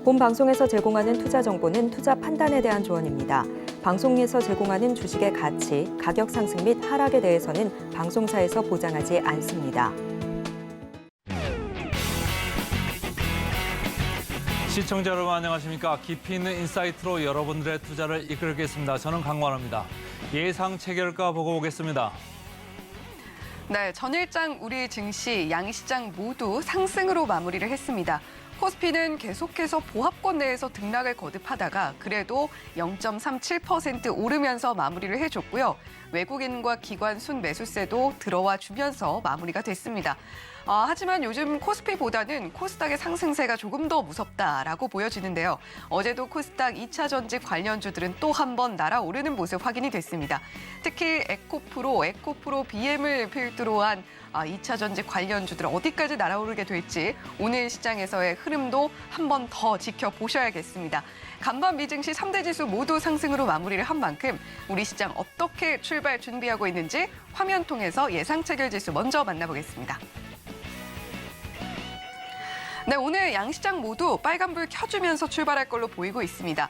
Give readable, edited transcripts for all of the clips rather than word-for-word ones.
본 방송에서 제공하는 투자 정보는 투자 판단에 대한 조언입니다. 방송에서 제공하는 주식의 가치, 가격 상승 및 하락에 대해서는 방송사에서 보장하지 않습니다. 시청자 여러분 안녕하십니까? 깊이 있는 인사이트로 여러분들의 투자를 이끌겠습니다. 저는 강관호입니다. 예상 체결가 보고 오겠습니다. 네, 전일장 우리 증시, 양시장 모두 상승으로 마무리를 했습니다. 코스피는 계속해서 보합권 내에서 등락을 거듭하다가 그래도 0.37% 오르면서 마무리를 해줬고요. 외국인과 기관 순매수세도 들어와 주면서 마무리가 됐습니다. 하지만 요즘 코스피보다는 코스닥의 상승세가 조금 더 무섭다라고 보여지는데요. 어제도 코스닥 2차 전지 관련주들은 또 한 번 날아오르는 모습 확인이 됐습니다. 특히 에코프로 BM을 필두로 한 2차 전지 관련주들 어디까지 날아오르게 될지 오늘 시장에서의 흐름도 한 번 더 지켜보셔야겠습니다. 간밤 미증시 3대 지수 모두 상승으로 마무리를 한 만큼 우리 시장 어떻게 출발 준비하고 있는지 화면 통해서 예상 체결 지수 먼저 만나보겠습니다. 네, 오늘 양시장 모두 빨간불 켜주면서 출발할 걸로 보이고 있습니다.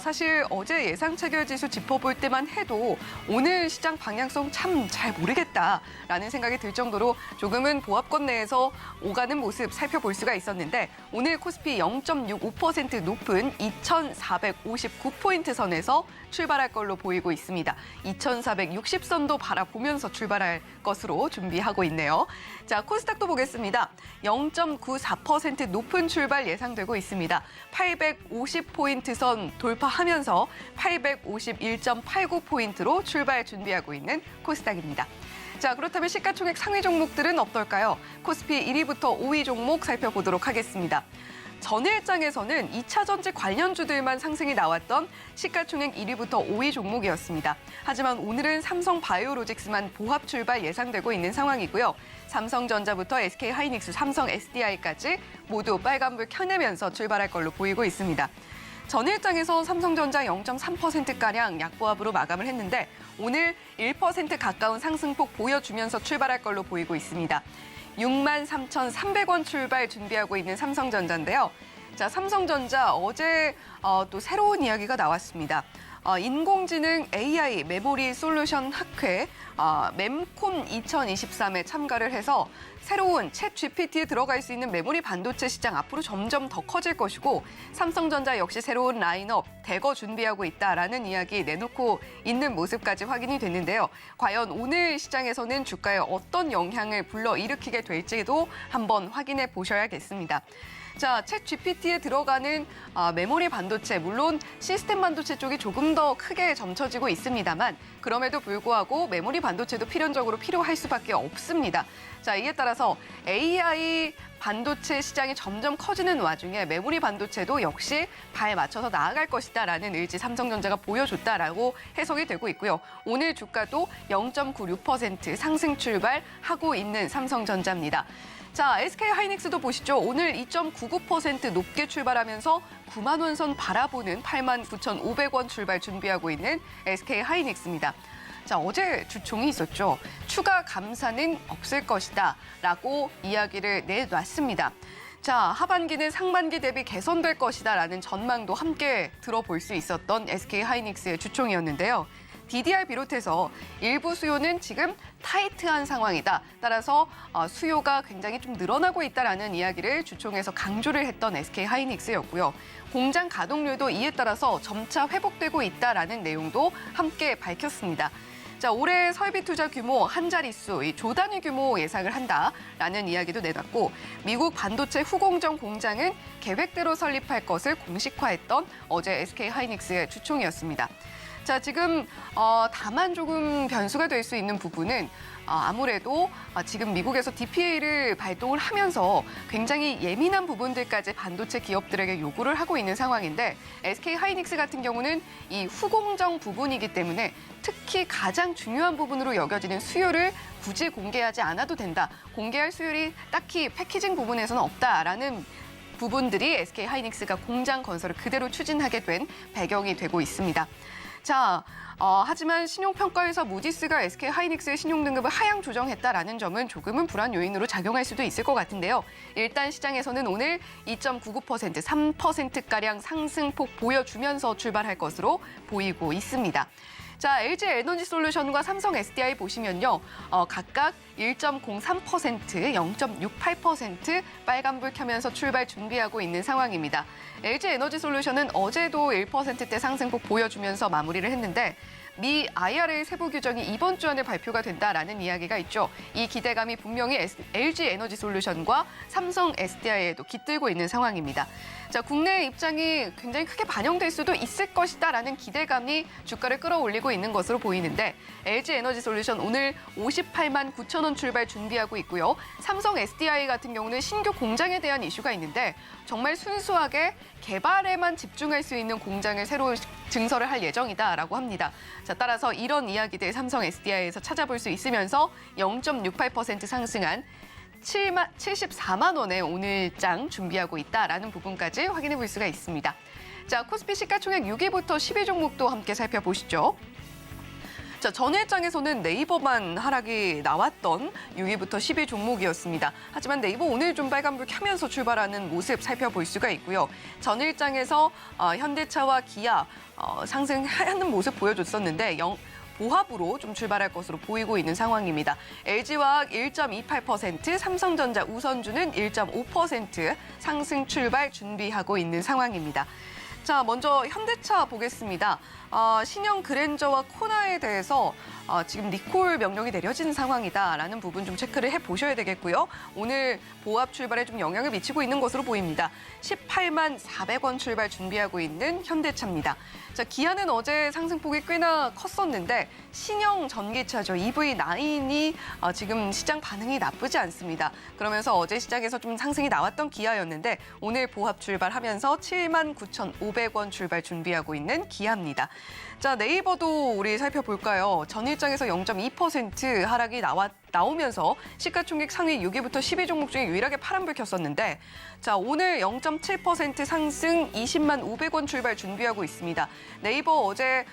사실 어제 예상 체결 지수 짚어볼 때만 해도 오늘 시장 방향성 참 잘 모르겠다라는 생각이 들 정도로 조금은 보합권 내에서 오가는 모습 살펴볼 수가 있었는데 오늘 코스피 0.65% 높은 2,459포인트 선에서 출발할 걸로 보이고 있습니다. 2,460선도 바라보면서 출발할 것으로 준비하고 있네요. 자, 코스닥도 보겠습니다. 0.94% 높은 출발 예상되고 있습니다. 850포인트 선 돌파하면서 851.89포인트로 출발 준비하고 있는 코스닥입니다. 자, 그렇다면 시가총액 상위 종목들은 어떨까요? 코스피 1위부터 5위 종목 살펴보도록 하겠습니다. 전일장에서는 2차 전지 관련주들만 상승이 나왔던 시가총액 1위부터 5위 종목이었습니다. 하지만 오늘은 삼성바이오로직스만 보합 출발 예상되고 있는 상황이고요. 삼성전자부터 SK하이닉스, 삼성 SDI까지 모두 빨간불 켜내면서 출발할 걸로 보이고 있습니다. 전일장에서 삼성전자 0.3%가량 약보합으로 마감을 했는데 오늘 1% 가까운 상승폭 보여주면서 출발할 걸로 보이고 있습니다. 63,300원 출발 준비하고 있는 삼성전자인데요. 자, 삼성전자 어제 또 새로운 이야기가 나왔습니다. 인공지능 AI 메모리 솔루션 학회 memcon 2023에 참가를 해서 새로운 챗 GPT에 들어갈 수 있는 메모리 반도체 시장 앞으로 점점 더 커질 것이고 삼성전자 역시 새로운 라인업 대거 준비하고 있다라는 이야기 내놓고 있는 모습까지 확인이 됐는데요. 과연 오늘 시장에서는 주가에 어떤 영향을 불러일으키게 될지도 한번 확인해 보셔야겠습니다. 자, 챗 GPT에 들어가는 메모리 반도체, 물론 시스템 반도체 쪽이 조금 더 크게 점쳐지고 있습니다만 그럼에도 불구하고 메모리 반도체도 필연적으로 필요할 수밖에 없습니다. 자, 이에 따라서 AI 반도체 시장이 점점 커지는 와중에 메모리 반도체도 역시 발 맞춰서 나아갈 것이다라는 의지 삼성전자가 보여줬다라고 해석이 되고 있고요. 오늘 주가도 0.96% 상승 출발하고 있는 삼성전자입니다. 자, SK하이닉스도 보시죠. 오늘 2.99% 높게 출발하면서 9만 원 선 바라보는 89,500원 출발 준비하고 있는 SK하이닉스입니다. 자, 어제 주총이 있었죠. 추가 감사는 없을 것이다 라고 이야기를 내놨습니다. 자, 하반기는 상반기 대비 개선될 것이다라는 전망도 함께 들어볼 수 있었던 SK하이닉스의 주총이었는데요. DDR 비롯해서 일부 수요는 지금 타이트한 상황이다. 따라서 수요가 굉장히 좀 늘어나고 있다라는 이야기를 주총에서 강조를 했던 SK하이닉스였고요. 공장 가동률도 이에 따라서 점차 회복되고 있다라는 내용도 함께 밝혔습니다. 자, 올해 설비 투자 규모 한 자릿수, 조 단위 규모 예상을 한다라는 이야기도 내놨고 미국 반도체 후공정 공장은 계획대로 설립할 것을 공식화했던 어제 SK하이닉스의 주총이었습니다. 자, 지금 다만 조금 변수가 될 수 있는 부분은 아무래도 지금 미국에서 DPA를 발동을 하면서 굉장히 예민한 부분들까지 반도체 기업들에게 요구를 하고 있는 상황인데 SK하이닉스 같은 경우는 이 후공정 부분이기 때문에 특히 가장 중요한 부분으로 여겨지는 수요를 굳이 공개하지 않아도 된다. 공개할 수요이 딱히 패키징 부분에서는 없다라는 부분들이 SK하이닉스가 공장 건설을 그대로 추진하게 된 배경이 되고 있습니다. 자, 하지만 신용평가회사 무디스가 SK하이닉스의 신용등급을 하향 조정했다라는 점은 조금은 불안 요인으로 작용할 수도 있을 것 같은데요. 일단 시장에서는 오늘 2.99%, 3%가량 상승폭 보여주면서 출발할 것으로 보이고 있습니다. 자, LG에너지솔루션과 삼성 SDI 보시면요. 각각 1.03%, 0.68% 빨간불 켜면서 출발 준비하고 있는 상황입니다. LG에너지솔루션은 어제도 1%대 상승폭 보여주면서 마무리를 했는데 미 IRA 세부 규정이 이번 주 안에 발표가 된다라는 이야기가 있죠. 이 기대감이 분명히 LG에너지솔루션과 삼성 SDI에도 깃들고 있는 상황입니다. 자, 국내 입장이 굉장히 크게 반영될 수도 있을 것이다라는 기대감이 주가를 끌어올리고 있는 것으로 보이는데 LG에너지솔루션 오늘 58만 9천 원 출발 준비하고 있고요. 삼성 SDI 같은 경우는 신규 공장에 대한 이슈가 있는데 정말 순수하게 개발에만 집중할 수 있는 공장을 새로 증설을 할 예정이다라고 합니다. 자, 따라서 이런 이야기들 삼성 SDI에서 찾아볼 수 있으면서 0.68% 상승한 74만 원에 오늘장 준비하고 있다라는 부분까지 확인해 볼 수가 있습니다. 자, 코스피 시가총액 6위부터 10위 종목도 함께 살펴보시죠. 자, 전일장에서는 네이버만 하락이 나왔던 6위부터 10위 종목이었습니다. 하지만 네이버 오늘 좀 빨간불 켜면서 출발하는 모습 살펴볼 수가 있고요. 전일장에서 현대차와 기아 상승하는 모습 보여줬었는데 보합으로 좀 출발할 것으로 보이고 있는 상황입니다. LG화학 1.28%, 삼성전자 우선주는 1.5% 상승 출발 준비하고 있는 상황입니다. 자, 먼저 현대차 보겠습니다. 신형 그랜저와 코나에 대해서 지금 리콜 명령이 내려진 상황이다라는 부분 좀 체크를 해보셔야 되겠고요. 오늘 보합 출발에 좀 영향을 미치고 있는 것으로 보입니다. 18만 400원 출발 준비하고 있는 현대차입니다. 자, 기아는 어제 상승폭이 꽤나 컸었는데 신형 전기차죠. EV9이 지금 시장 반응이 나쁘지 않습니다. 그러면서 어제 시장에서 좀 상승이 나왔던 기아였는데 오늘 보합 출발하면서 7만 9,500원 출발 준비하고 있는 기아입니다. 자, 네이버도 우리 살펴볼까요? 전일장에서 0.2% 하락이 나오면서 시가총액 상위 6위부터 10위 종목 중에 유일하게 파란불 켰었는데 자, 오늘 0.7% 상승 20만 500원 출발 준비하고 있습니다. 네이버 어제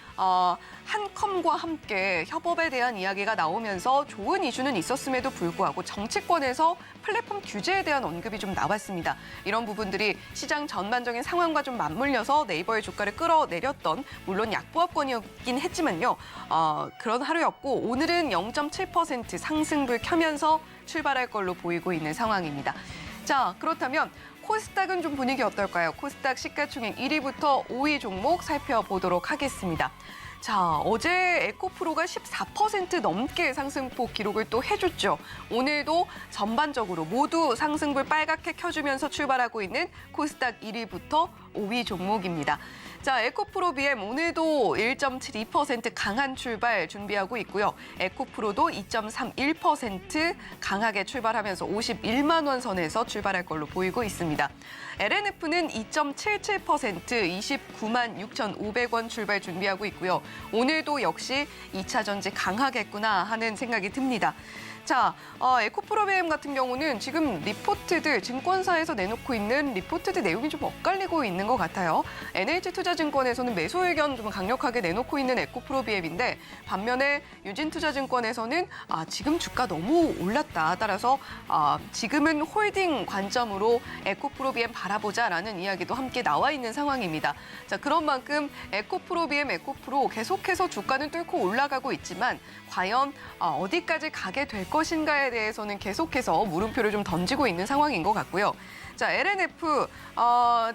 한컴과 함께 협업에 대한 이야기가 나오면서 좋은 이슈는 있었음에도 불구하고 정치권에서 플랫폼 규제에 대한 언급이 좀 나왔습니다. 이런 부분들이 시장 전반적인 상황과 좀 맞물려서 네이버의 주가를 끌어내렸던 물론 약보합권이었긴 했지만요. 그런 하루였고 오늘은 0.7% 상승불 켜면서 출발할 걸로 보이고 있는 상황입니다. 자, 그렇다면 코스닥은 좀 분위기 어떨까요? 코스닥 시가총액 1위부터 5위 종목 살펴보도록 하겠습니다. 자, 어제 에코프로가 14% 넘게 상승폭 기록을 또 해줬죠. 오늘도 전반적으로 모두 상승불 빨갛게 켜주면서 출발하고 있는 코스닥 1위부터 5위 종목입니다. 자, 에코프로 BM 오늘도 1.72% 강한 출발 준비하고 있고요. 에코프로도 2.31% 강하게 출발하면서 51만 원 선에서 출발할 걸로 보이고 있습니다. LNF는 2.77% 29만 6,500원 출발 준비하고 있고요. 오늘도 역시 2차 전지 강하겠구나 하는 생각이 듭니다. 자, 에코프로 BM 같은 경우는 지금 리포트들 증권사에서 내놓고 있는 리포트들 내용이 좀 엇갈리고 있는 것 같아요. NH투자증권에서는 매수 의견 좀 강력하게 내놓고 있는 에코프로 BM인데 반면에 유진투자증권에서는 지금 주가 너무 올랐다. 따라서 지금은 홀딩 관점으로 에코프로 BM 바라보자라는 이야기도 함께 나와 있는 상황입니다. 자, 그런 만큼 에코프로 BM, 에코프로 계속해서 주가는 뚫고 올라가고 있지만 과연 어디까지 가게 될 것인가에 대해서는 계속해서 물음표를 좀 던지고 있는 상황인 것 같고요. 자, LNF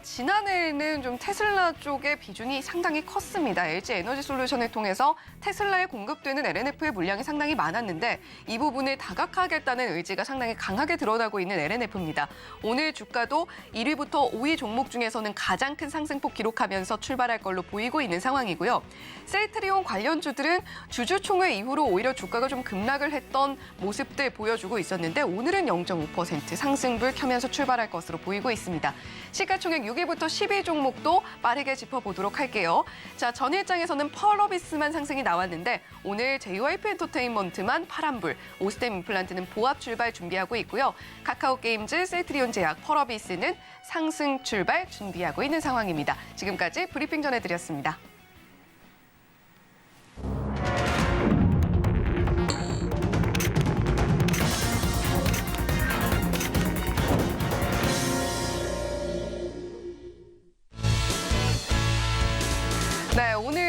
지난해에는 좀 테슬라 쪽의 비중이 상당히 컸습니다. LG에너지솔루션을 통해서 테슬라에 공급되는 LNF의 물량이 상당히 많았는데 이 부분을 다각화하겠다는 의지가 상당히 강하게 드러나고 있는 LNF입니다. 오늘 주가도 1위부터 5위 종목 중에서는 가장 큰 상승폭 기록하면서 출발할 걸로 보이고 있는 상황이고요. 셀트리온 관련주들은 주주총회 이후로 오히려 주가가 좀 급락을 했던 모습들 보여주고 있었는데 오늘은 0.5% 상승불 켜면서 출발할 것으로 보이고 있습니다. 시가총액 6위부터 10위 종목도 빠르게 짚어보도록 할게요. 자, 전일장에서는 펄어비스만 상승이 나왔는데 오늘 JYP 엔터테인먼트만 파란불, 오스템 임플란트는 보합 출발 준비하고 있고요. 카카오게임즈, 셀트리온 제약, 펄어비스는 상승 출발 준비하고 있는 상황입니다. 지금까지 브리핑 전해드렸습니다.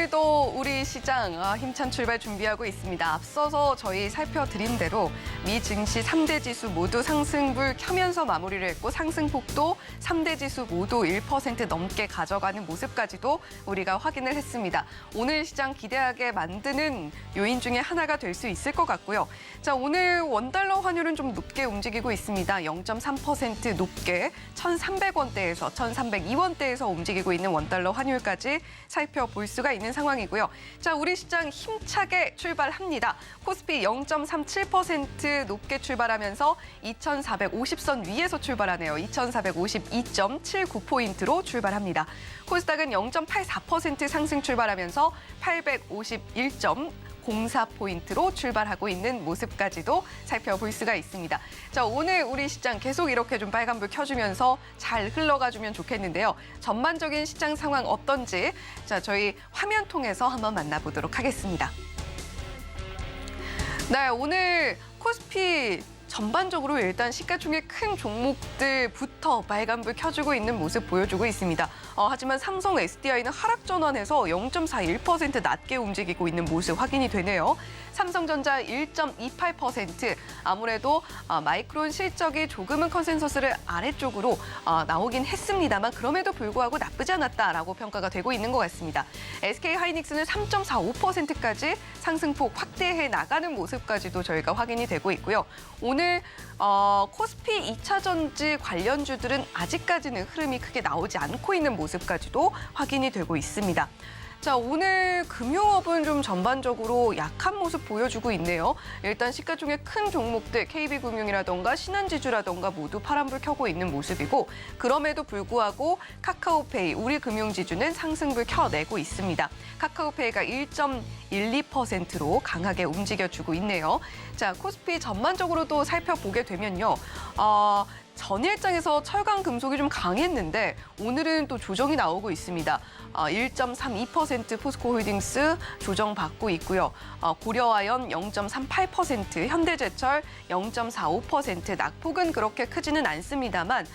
오늘도 우리 시장 힘찬 출발 준비하고 있습니다. 앞서서 저희 살펴드린 대로 미 증시 3대 지수 모두 상승불 켜면서 마무리를 했고 상승폭도 3대 지수 모두 1% 넘게 가져가는 모습까지도 우리가 확인을 했습니다. 오늘 시장 기대하게 만드는 요인 중에 하나가 될 수 있을 것 같고요. 자, 오늘 원달러 환율은 좀 높게 움직이고 있습니다. 0.3% 높게 1,300원대에서 1,302원대에서 움직이고 있는 원달러 환율까지 살펴볼 수가 있는 상황이고요. 자, 우리 시장 힘차게 출발합니다. 코스피 0.37% 높게 출발하면서 2,450선 위에서 출발하네요. 2,452.79포인트로 출발합니다. 코스닥은 0.84% 상승 출발하면서 851.04포인트로 출발하고 있는 모습까지도 살펴볼 수가 있습니다. 자, 오늘 우리 시장 계속 이렇게 좀 빨간불 켜주면서 잘 흘러가주면 좋겠는데요. 전반적인 시장 상황 어떤지 자, 저희 화면 통해서 한번 만나보도록 하겠습니다. 네, 오늘 코스피 전반적으로 일단 시가총액 큰 종목들부터 빨간불 켜주고 있는 모습 보여주고 있습니다. 하지만 삼성 SDI는 하락 전환해서 0.41% 낮게 움직이고 있는 모습 확인이 되네요. 삼성전자 1.28%, 아무래도 마이크론 실적이 조금은 컨센서스를 아래쪽으로 나오긴 했습니다만 그럼에도 불구하고 나쁘지 않았다라고 평가가 되고 있는 것 같습니다. SK하이닉스는 3.45%까지 상승폭 확대해 나가는 모습까지도 저희가 확인이 되고 있고요. 오늘 코스피 2차 전지 관련주들은 아직까지는 흐름이 크게 나오지 않고 있는 모습까지도 확인이 되고 있습니다. 자, 오늘 금융업은 좀 전반적으로 약한 모습 보여주고 있네요. 일단 시가총액 큰 종목들 KB금융이라던가 신한지주라던가 모두 파란불 켜고 있는 모습이고 그럼에도 불구하고 카카오페이, 우리금융지주는 상승불 켜내고 있습니다. 카카오페이가 1.12%로 강하게 움직여주고 있네요. 자, 코스피 전반적으로도 살펴보게 되면요. 전일장에서 철강 금속이 좀 강했는데 오늘은 또 조정이 나오고 있습니다. 1.32% 포스코홀딩스 조정받고 있고요. 고려아연 0.38%, 현대제철 0.45%, 낙폭은 그렇게 크지는 않습니다만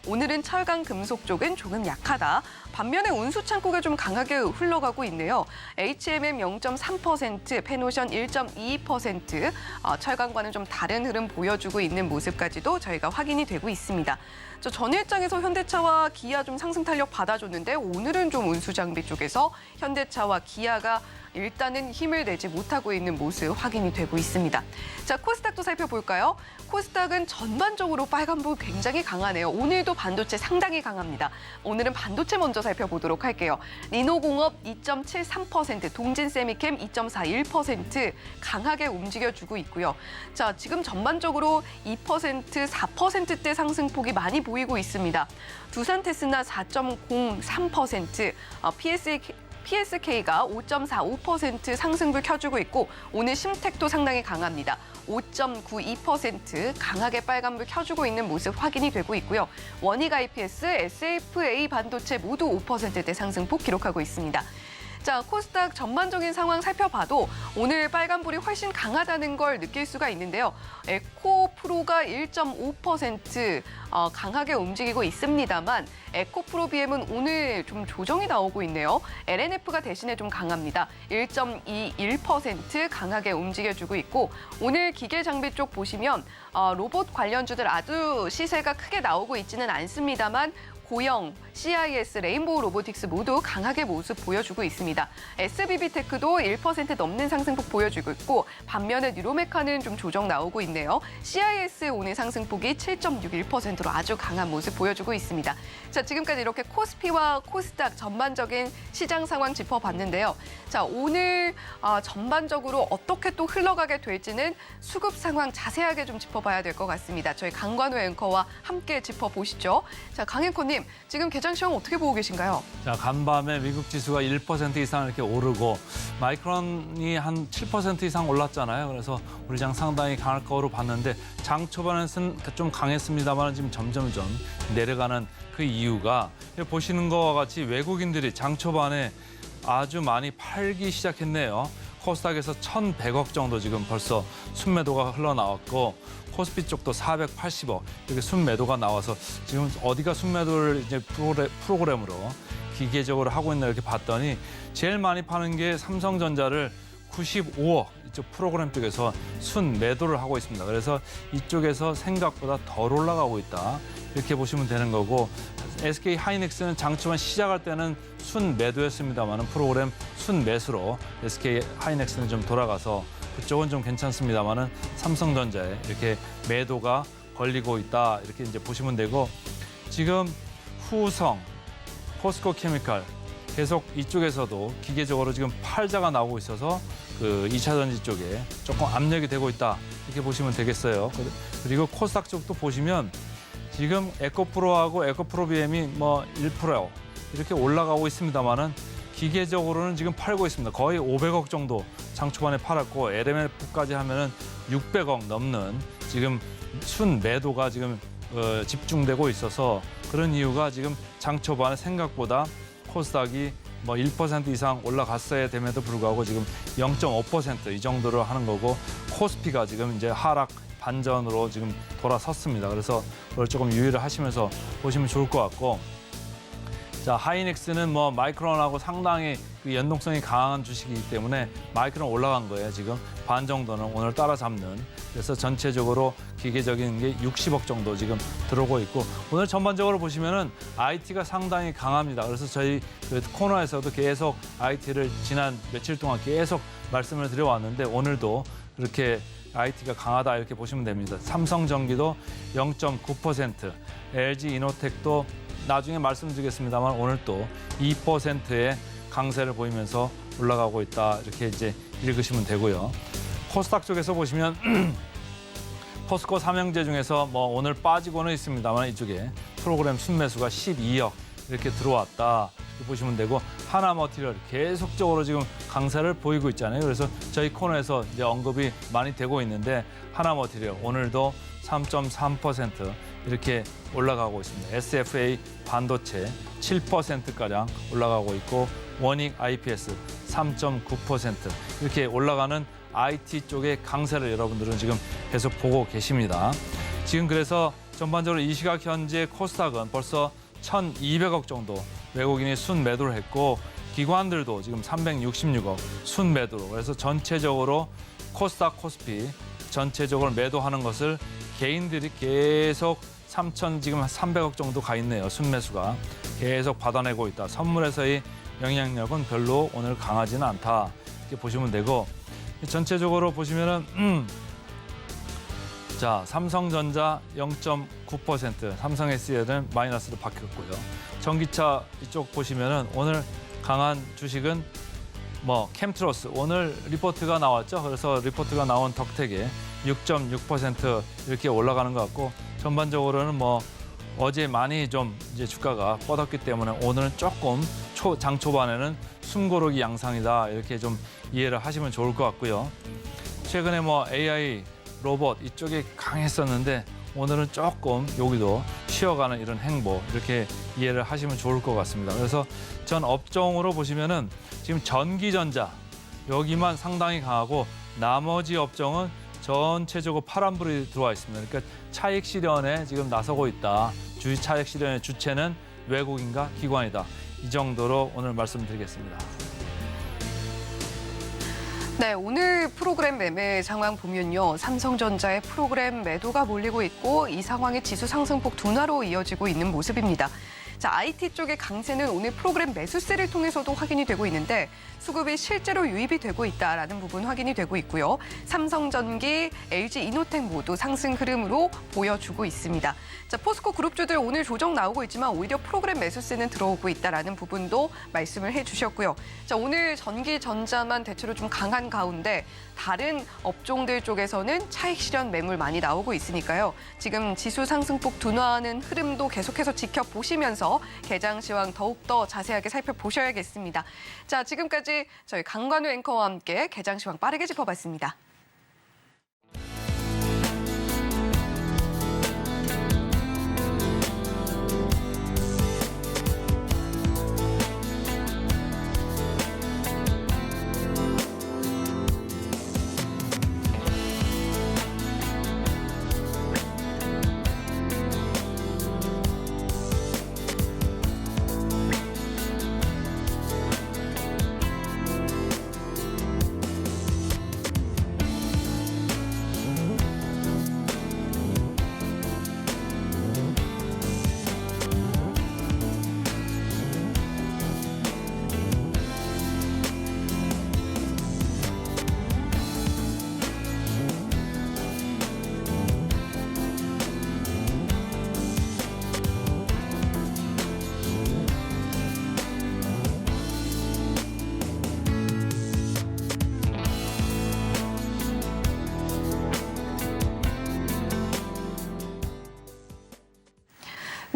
오늘은 철강 금속 쪽은 조금 약하다. 반면에 운수창고가 좀 강하게 흘러가고 있네요. HMM 0.3%, 페노션 1.22%, 철강과는 좀 다른 흐름 보여주고 있는 모습까지도 저희가 확인이 되고 있습니다. 전일장에서 현대차와 기아 좀 상승 탄력 받아줬는데 오늘은 좀 운수장비 쪽에서 현대차와 기아가 일단은 힘을 내지 못하고 있는 모습 확인이 되고 있습니다. 자, 코스닥도 살펴볼까요? 코스닥은 전반적으로 빨간불 굉장히 강하네요. 오늘도 반도체 상당히 강합니다. 오늘은 반도체 먼저 살펴보도록 할게요. 리노공업 2.73%, 동진세미캠 2.41% 강하게 움직여주고 있고요. 자, 지금 전반적으로 2%, 4%대 상승폭이 많이 보이고 있습니다. 두산테스나 4.03%, PSK가 5.45% 상승불 켜주고 있고 오늘 심택도 상당히 강합니다. 5.92% 강하게 빨간불 켜주고 있는 모습 확인이 되고 있고요. 원익 IPS, SFA 반도체 모두 5%대 상승폭 기록하고 있습니다. 자, 코스닥 전반적인 상황 살펴봐도 오늘 빨간불이 훨씬 강하다는 걸 느낄 수가 있는데요. 에코프로가 1.5% 강하게 움직이고 있습니다만 에코프로 BM은 오늘 좀 조정이 나오고 있네요. LNF가 대신에 좀 강합니다. 1.21% 강하게 움직여주고 있고 오늘 기계 장비 쪽 보시면 로봇 관련주들 아주 시세가 크게 나오고 있지는 않습니다만 고영, CIS, 레인보우 로보틱스 모두 강하게 모습 보여주고 있습니다. SBB테크도 1% 넘는 상승폭 보여주고 있고 반면에 뉴로메카는 좀 조정 나오고 있네요. CIS 오늘 상승폭이 7.61%로 아주 강한 모습 보여주고 있습니다. 자, 지금까지 이렇게 코스피와 코스닥 전반적인 시장 상황 짚어봤는데요. 자, 오늘 전반적으로 어떻게 또 흘러가게 될지는 수급 상황 자세하게 좀 짚어봐야 될 것 같습니다. 저희 강관우 앵커와 함께 짚어보시죠. 자, 강 앵커님, 지금 개장 시황 어떻게 보고 계신가요? 자, 간밤에 미국 지수가 1% 이상 이렇게 오르고 마이크론이 한 7% 이상 올랐잖아요. 그래서 우리 장 상당히 강할 거로 봤는데 장 초반에는 좀 강했습니다만 지금 점점 내려가는 그 이유가 보시는 것과 같이 외국인들이 장 초반에 아주 많이 팔기 시작했네요. 코스닥에서 1,100억 정도 지금 벌써 순매도가 흘러나왔고 코스피 쪽도 480억 이렇게 순매도가 나와서 지금 어디가 순매도를 이제 프로그램으로 기계적으로 하고 있나 이렇게 봤더니 제일 많이 파는 게 삼성전자를 95억 이쪽 프로그램 쪽에서 순 매도를 하고 있습니다. 그래서 이쪽에서 생각보다 덜 올라가고 있다. 이렇게 보시면 되는 거고 SK 하이닉스는 장 초반 시작할 때는 순 매도였습니다만 프로그램 순 매수로 SK 하이닉스는 좀 돌아가서 그쪽은 좀 괜찮습니다만 삼성전자에 이렇게 매도가 걸리고 있다. 이렇게 이제 보시면 되고 지금 후성, 포스코 케미칼 계속 이쪽에서도 기계적으로 지금 팔자가 나오고 있어서 그 2차 전지 쪽에 조금 압력이 되고 있다. 이렇게 보시면 되겠어요. 그리고 코스닥 쪽도 보시면 지금 에코프로하고 에코프로비엠이 뭐 1% 이렇게 올라가고 있습니다만은 기계적으로는 지금 팔고 있습니다. 거의 500억 정도 장 초반에 팔았고 LMF까지 하면은 600억 넘는 지금 순 매도가 지금 집중되고 있어서 그런 이유가 지금 장 초반에 생각보다 코스닥이 뭐 1% 이상 올라갔어야 됨에도 불구하고 지금 0.5% 이 정도로 하는 거고 코스피가 지금 이제 하락 반전으로 지금 돌아섰습니다. 그래서 그걸 조금 유의를 하시면서 보시면 좋을 것 같고 자 하이닉스는 뭐 마이크론하고 상당히 그 연동성이 강한 주식이기 때문에 마이크론 올라간 거예요. 지금 반 정도는 오늘 따라잡는 그래서 전체적으로 기계적인 게 60억 정도 지금 들어오고 있고 오늘 전반적으로 보시면은 IT가 상당히 강합니다. 그래서 저희 그 코너에서도 계속 IT를 지난 며칠 동안 계속 말씀을 드려왔는데 오늘도 그렇게 IT가 강하다 이렇게 보시면 됩니다. 삼성전기도 0.9%, LG이노텍도 나중에 말씀드리겠습니다만 오늘 또 2%의 강세를 보이면서 올라가고 있다 이렇게 이제 읽으시면 되고요. 코스닥 쪽에서 보시면 포스코 삼형제 중에서 뭐 오늘 빠지고는 있습니다만 이쪽에 프로그램 순매수가 12억 이렇게 들어왔다 이렇게 보시면 되고 하나머티리얼 계속적으로 지금 강세를 보이고 있잖아요. 그래서 저희 코너에서 이제 언급이 많이 되고 있는데 하나머티리얼 오늘도 3.3% 이렇게 올라가고 있습니다. SFA 반도체 7%가량 올라가고 있고 원익 IPS 3.9% 이렇게 올라가는 IT 쪽의 강세를 여러분들은 지금 계속 보고 계십니다. 지금 그래서 전반적으로 이 시각 현재 코스닥은 벌써 1,200억 정도 외국인이 순 매도를 했고 기관들도 지금 366억 순 매도로 그래서 전체적으로 코스닥 코스피 전체적으로 매도하는 것을 개인들이 계속 지금 한 300억 정도 가 있네요. 순매수가 계속 받아내고 있다. 선물에서의 영향력은 별로 오늘 강하지는 않다. 이렇게 보시면 되고 전체적으로 보시면은 자 삼성전자 0.9%, 삼성 SDI는 마이너스로 바뀌었고요. 전기차 이쪽 보시면은 오늘 강한 주식은 뭐 캠트로스 오늘 리포트가 나왔죠. 그래서 리포트가 나온 덕택에 6.6% 이렇게 올라가는 것 같고 전반적으로는 뭐 어제 많이 좀 이제 주가가 뻗었기 때문에 오늘은 조금 장 초반에는 숨고르기 양상이다 이렇게 좀 이해를 하시면 좋을 것 같고요. 최근에 뭐 AI 로봇 이쪽이 강했었는데 오늘은 조금 여기도 쉬어가는 이런 행보 이렇게 이해를 하시면 좋을 것 같습니다. 그래서 전 업종으로 보시면은 지금 전기전자 여기만 상당히 강하고 나머지 업종은 전체적으로 파란불이 들어와 있습니다. 그러니까 차익 실현에 지금 나서고 있다. 주식 차익 실현의 주체는 외국인과 기관이다. 이 정도로 오늘 말씀드리겠습니다. 네, 오늘 프로그램 매매 상황 보면요. 삼성전자의 프로그램 매도가 몰리고 있고 이 상황이 지수 상승폭 둔화로 이어지고 있는 모습입니다. 자, IT 쪽의 강세는 오늘 프로그램 매수세를 통해서도 확인이 되고 있는데 수급이 실제로 유입이 되고 있다라는 부분 확인이 되고 있고요. 삼성전기, LG이노텍 모두 상승 흐름으로 보여주고 있습니다. 자, 포스코 그룹주들 오늘 조정 나오고 있지만 오히려 프로그램 매수세는 들어오고 있다라는 부분도 말씀을 해주셨고요. 자, 오늘 전기, 전자만 대체로 좀 강한 가운데 다른 업종들 쪽에서는 차익 실현 매물 많이 나오고 있으니까요. 지금 지수 상승폭 둔화하는 흐름도 계속해서 지켜보시면서 개장 시황 더욱더 자세하게 살펴보셔야겠습니다. 자, 지금까지 저희 강관우 앵커와 함께 개장 시황 빠르게 짚어봤습니다.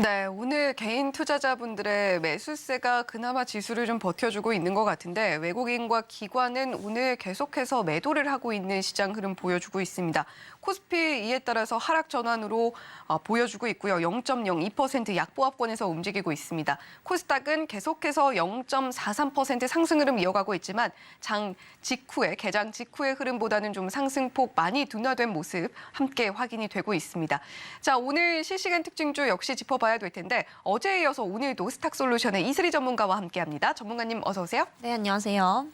네, 오늘 개인 투자자분들의 매수세가 그나마 지수를 좀 버텨주고 있는 것 같은데 외국인과 기관은 오늘 계속해서 매도를 하고 있는 시장 흐름 보여주고 있습니다. 코스피 이에 따라서 하락 전환으로 보여주고 있고요. 0.02% 약보합권에서 움직이고 있습니다. 코스닥은 계속해서 0.43% 상승 흐름 이어가고 있지만 개장 직후의 흐름보다는 좀 상승폭 많이 둔화된 모습 함께 확인이 되고 있습니다. 자, 오늘 실시간 특징주 역시 짚어봐야 될 텐데 어제에 이어서 오늘도 스탁솔루션의 이슬이 전문가와 함께합니다. 전문가님 어서 오세요. 네, 안녕하세요.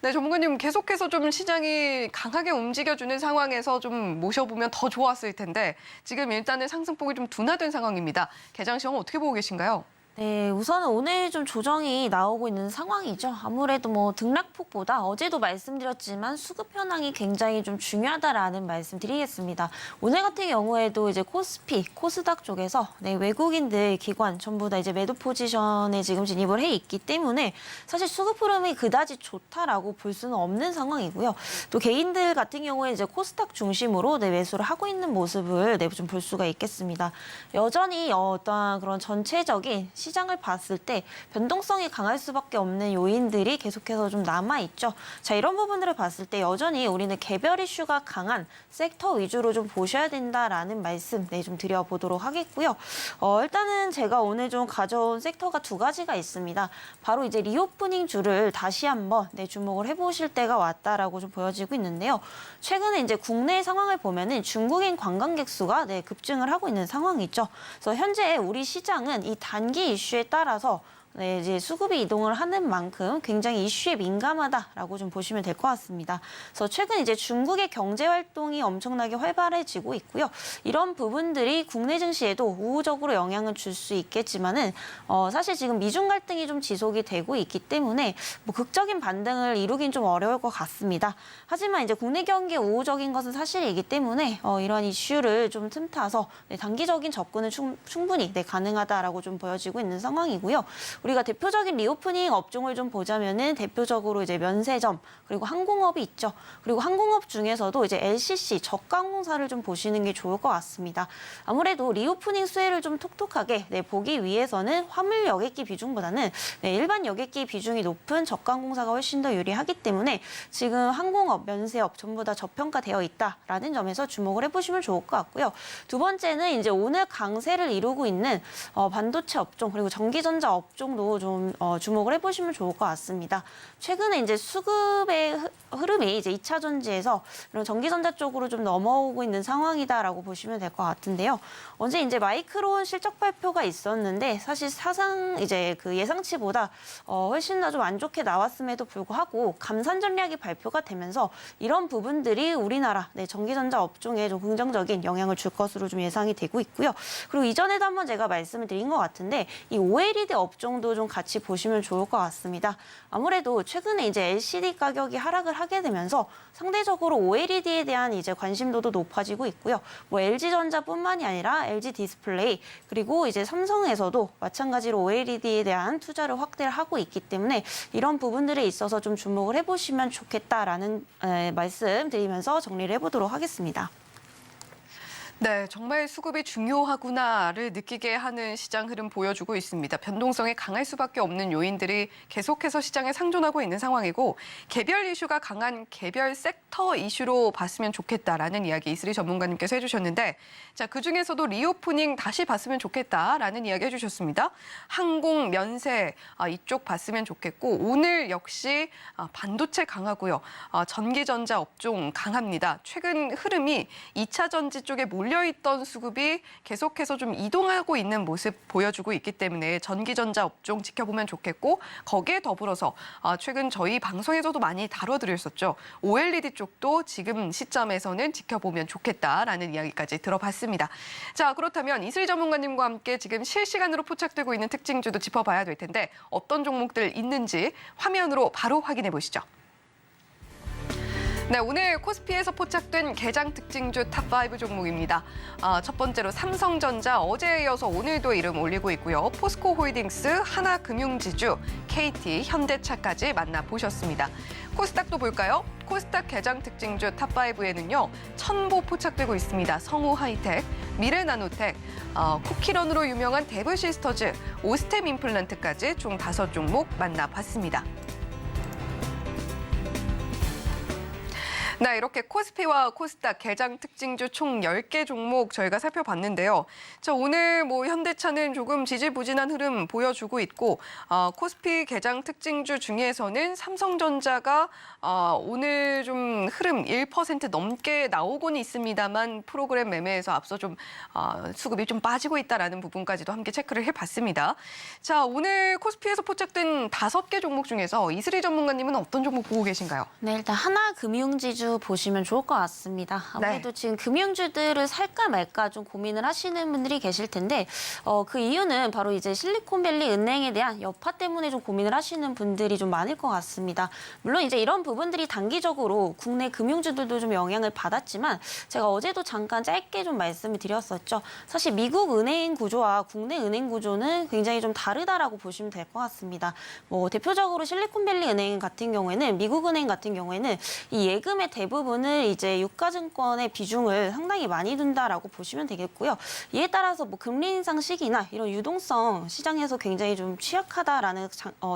네, 전문가님 계속해서 좀 시장이 강하게 움직여주는 상황에서 좀 모셔보면 더 좋았을 텐데 지금 일단은 상승폭이 좀 둔화된 상황입니다. 개장 시황 어떻게 보고 계신가요? 네, 우선은 오늘 좀 조정이 나오고 있는 상황이죠. 아무래도 뭐 등락폭보다 어제도 말씀드렸지만 수급 현황이 굉장히 좀 중요하다라는 말씀 드리겠습니다. 오늘 같은 경우에도 이제 코스피, 코스닥 쪽에서 외국인들, 기관 전부 다 이제 매도 포지션에 지금 진입을 해 있기 때문에 사실 수급 흐름이 그다지 좋다라고 볼 수는 없는 상황이고요. 또 개인들 같은 경우에 이제 코스닥 중심으로 매수를 하고 있는 모습을 좀 볼 수가 있겠습니다. 여전히 어떠한 그런 전체적인 시장을 봤을 때 변동성이 강할 수밖에 없는 요인들이 계속해서 좀 남아있죠. 자, 이런 부분들을 봤을 때 여전히 우리는 개별 이슈가 강한 섹터 위주로 좀 보셔야 된다라는 말씀 좀 드려보도록 하겠고요. 일단은 제가 오늘 좀 가져온 섹터가 두 가지가 있습니다. 바로 이제 리오프닝 주를 다시 한번 주목을 해보실 때가 왔다라고 좀 보여지고 있는데요. 최근에 이제 국내 상황을 보면은 중국인 관광객 수가 급증을 하고 있는 상황이죠. 그래서 현재 우리 시장은 이 단기 이슈에 따라서 이제 수급이 이동을 하는 만큼 굉장히 이슈에 민감하다라고 좀 보시면 될 것 같습니다. 그래서 최근 이제 중국의 경제 활동이 엄청나게 활발해지고 있고요. 이런 부분들이 국내 증시에도 우호적으로 영향을 줄 수 있겠지만은 사실 지금 미중 갈등이 좀 지속이 되고 있기 때문에 뭐 극적인 반등을 이루긴 좀 어려울 것 같습니다. 하지만 이제 국내 경기에 우호적인 것은 사실이기 때문에 이런 이슈를 좀 틈타서 단기적인 접근은 충분히 가능하다라고 좀 보여지고 있는 상황이고요. 우리가 대표적인 리오프닝 업종을 좀 보자면은 대표적으로 이제 면세점 그리고 항공업이 있죠. 그리고 항공업 중에서도 이제 LCC 저가항공사를 좀 보시는 게 좋을 것 같습니다. 아무래도 리오프닝 수혜를 좀 톡톡하게 보기 위해서는 화물 여객기 비중보다는 일반 여객기 비중이 높은 저가항공사가 훨씬 더 유리하기 때문에 지금 항공업, 면세업 전부 다 저평가되어 있다라는 점에서 주목을 해보시면 좋을 것 같고요. 두 번째는 이제 오늘 강세를 이루고 있는 반도체 업종 그리고 전기전자 업종 좀 주목을 해보시면 좋을 것 같습니다. 최근에 이제 수급의 흐름이 이제 2차 전지에서 이런 전기전자 쪽으로 좀 넘어오고 있는 상황이다라고 보시면 될 것 같은데요. 어제 이제 마이크론 실적 발표가 있었는데 사실 사상 이제 그 예상치보다 훨씬 더 좀 안 좋게 나왔음에도 불구하고 감산 전략이 발표가 되면서 이런 부분들이 우리나라 전기전자 업종에 좀 긍정적인 영향을 줄 것으로 좀 예상이 되고 있고요. 그리고 이전에도 한번 제가 말씀을 드린 것 같은데 이 OLED 업종도 좀 같이 보시면 좋을 것 같습니다. 아무래도 최근에 이제 LCD 가격이 하락을 하게 되면서 상대적으로 OLED에 대한 이제 관심도도 높아지고 있고요. 뭐 LG전자뿐만이 아니라 LG 디스플레이 그리고 이제 삼성에서도 마찬가지로 OLED에 대한 투자를 확대를 하고 있기 때문에 이런 부분들에 있어서 좀 주목을 해보시면 좋겠다라는 말씀 드리면서 정리를 해보도록 하겠습니다. 네, 정말 수급이 중요하구나를 느끼게 하는 시장 흐름 보여주고 있습니다. 변동성이 강할 수밖에 없는 요인들이 계속해서 시장에 상존하고 있는 상황이고 개별 이슈가 강한 개별 섹터 이슈로 봤으면 좋겠다라는 이야기 이슬이 전문가님께서 해주셨는데 자, 그중에서도 리오프닝 다시 봤으면 좋겠다라는 이야기 해주셨습니다. 항공, 면세 이쪽 봤으면 좋겠고 오늘 역시 반도체 강하고요. 전기전자 업종 강합니다. 최근 흐름이 2차 전지 쪽에 몰려있던 수급이 계속해서 좀 이동하고 있는 모습 보여주고 있기 때문에 전기전자 업종 지켜보면 좋겠고 거기에 더불어서 최근 저희 방송에서도 많이 다뤄드렸었죠. OLED 쪽도 지금 시점에서는 지켜보면 좋겠다라는 이야기까지 들어봤습니다. 자, 그렇다면 이슬 전문가님과 함께 지금 실시간으로 포착되고 있는 특징주도 짚어봐야 될 텐데 어떤 종목들 있는지 화면으로 바로 확인해 보시죠. 네, 오늘 코스피에서 포착된 개장 특징주 탑5 종목입니다. 첫 번째로 삼성전자 어제에 이어서 오늘도 이름 올리고 있고요. 포스코홀딩스, 하나금융지주, KT, 현대차까지 만나보셨습니다. 코스닥도 볼까요? 코스닥 개장 특징주 탑5에는요. 첨보 포착되고 있습니다. 성우하이텍, 미래나노텍, 쿠키런으로 유명한 데브시스터즈, 오스템 임플란트까지 총 5종목 만나봤습니다. 네, 이렇게 코스피와 코스닥 개장 특징주 총 10개 종목 저희가 살펴봤는데요. 자, 오늘 현대차는 조금 지지부진한 흐름 보여주고 있고 코스피 개장 특징주 중에서는 삼성전자가 오늘 좀 흐름 1% 넘게 나오고는 있습니다만 프로그램 매매에서 앞서 좀 수급이 좀 빠지고 있다라는 부분까지도 함께 체크를 해봤습니다. 자, 오늘 코스피에서 포착된 5개 종목 중에서 이슬희 전문가님은 어떤 종목 보고 계신가요? 네, 일단 하나금융지주 보시면 좋을 것 같습니다. 아무래도 지금 금융주들을 살까 말까 좀 고민을 하시는 분들이 계실 텐데 그 이유는 바로 이제 실리콘밸리 은행에 대한 여파 때문에 좀 고민을 하시는 분들이 좀 많을 것 같습니다. 물론 이제 이런 부분들이 단기적으로 국내 금융주들도 좀 영향을 받았지만 제가 어제도 잠깐 짧게 좀 말씀을 드렸었죠. 사실 미국 은행 구조와 국내 은행 구조는 굉장히 좀 다르다라고 보시면 될 것 같습니다. 대표적으로 실리콘밸리 은행 같은 경우에는 미국 은행 같은 경우에는 이 예금의 대부분을 이제 유가증권의 비중을 상당히 많이 둔다라고 보시면 되겠고요. 이에 따라서 금리 인상 시기나 이런 유동성 시장에서 굉장히 좀 취약하다라는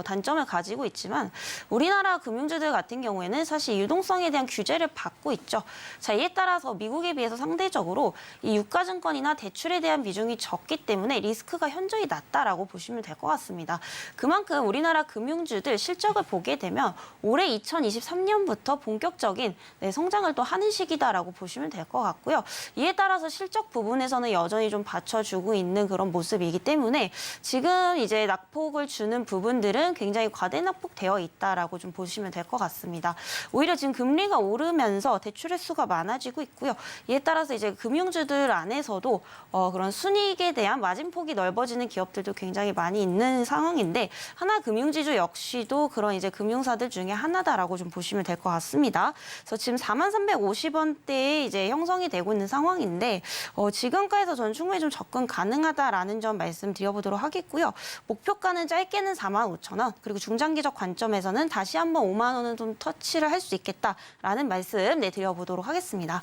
단점을 가지고 있지만 우리나라 금융주들 같은 경우에는 사실 유동성에 대한 규제를 받고 있죠. 자, 이에 따라서 미국에 비해서 상대적으로 이 유가증권이나 대출에 대한 비중이 적기 때문에 리스크가 현저히 낮다라고 보시면 될 것 같습니다. 그만큼 우리나라 금융주들 실적을 보게 되면 올해 2023년부터 본격적인 성장을 또 하는 시기다라고 보시면 될 것 같고요. 이에 따라서 실적 부분에서는 여전히 좀 받쳐주고 있는 그런 모습이기 때문에 지금 이제 낙폭을 주는 부분들은 굉장히 과대 낙폭되어 있다라고 좀 보시면 될 것 같습니다. 오히려 지금 금리가 오르면서 대출 횟수가 많아지고 있고요. 이에 따라서 이제 금융주들 안에서도 그런 순이익에 대한 마진폭이 넓어지는 기업들도 굉장히 많이 있는 상황인데 하나금융지주 역시도 그런 이제 금융사들 중에 하나다라고 좀 보시면 될 것 같습니다. 그래서 지금 43,350원대에 이제 형성이 되고 있는 상황인데 지금가에서 저는 충분히 좀 접근 가능하다라는 점 말씀드려보도록 하겠고요. 목표가는 짧게는 45,000원 그리고 중장기적 관점에서는 다시 한번 5만 원은 좀 터치를 할 수 있겠다라는 말씀 드려보도록 하겠습니다.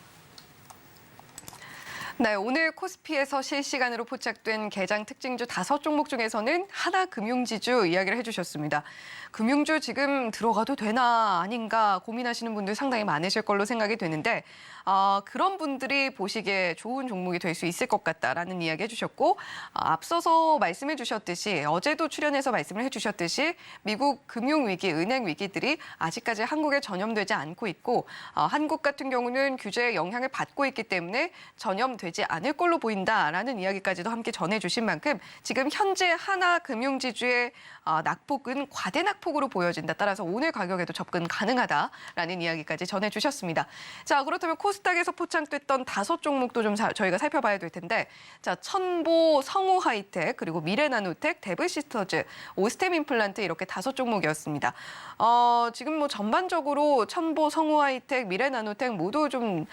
네, 오늘 코스피에서 실시간으로 포착된 개장 특징주 5종목 중에서는 하나금융지주 이야기를 해주셨습니다. 금융주 지금 들어가도 되나 아닌가 고민하시는 분들 상당히 많으실 걸로 생각이 되는데 그런 분들이 보시기에 좋은 종목이 될 수 있을 것 같다라는 이야기 해주셨고 앞서서 말씀해 주셨듯이 어제도 출연해서 말씀을 해주셨듯이 미국 금융위기, 은행 위기들이 아직까지 한국에 전염되지 않고 있고 한국 같은 경우는 규제의 영향을 받고 있기 때문에 전염되지 않을 걸로 보인다라는 이야기까지도 함께 전해주신 만큼 지금 현재 하나금융지주의 낙폭은 과대 낙폭으로 보여진다. 따라서 오늘 가격에도 접근 가능하다라는 이야기까지 전해주셨습니다. 자, 그렇다면 코스닥에서 포착됐던 5종목도 좀 저희가 살펴봐야 될 텐데, 자, 천보, 성우하이텍, 그리고 미래나노텍, 데브시스터즈, 오스템 임플란트 이렇게 5종목이었습니다. 지금 전반적으로 천보, 성우하이텍, 미래나노텍 모두 좀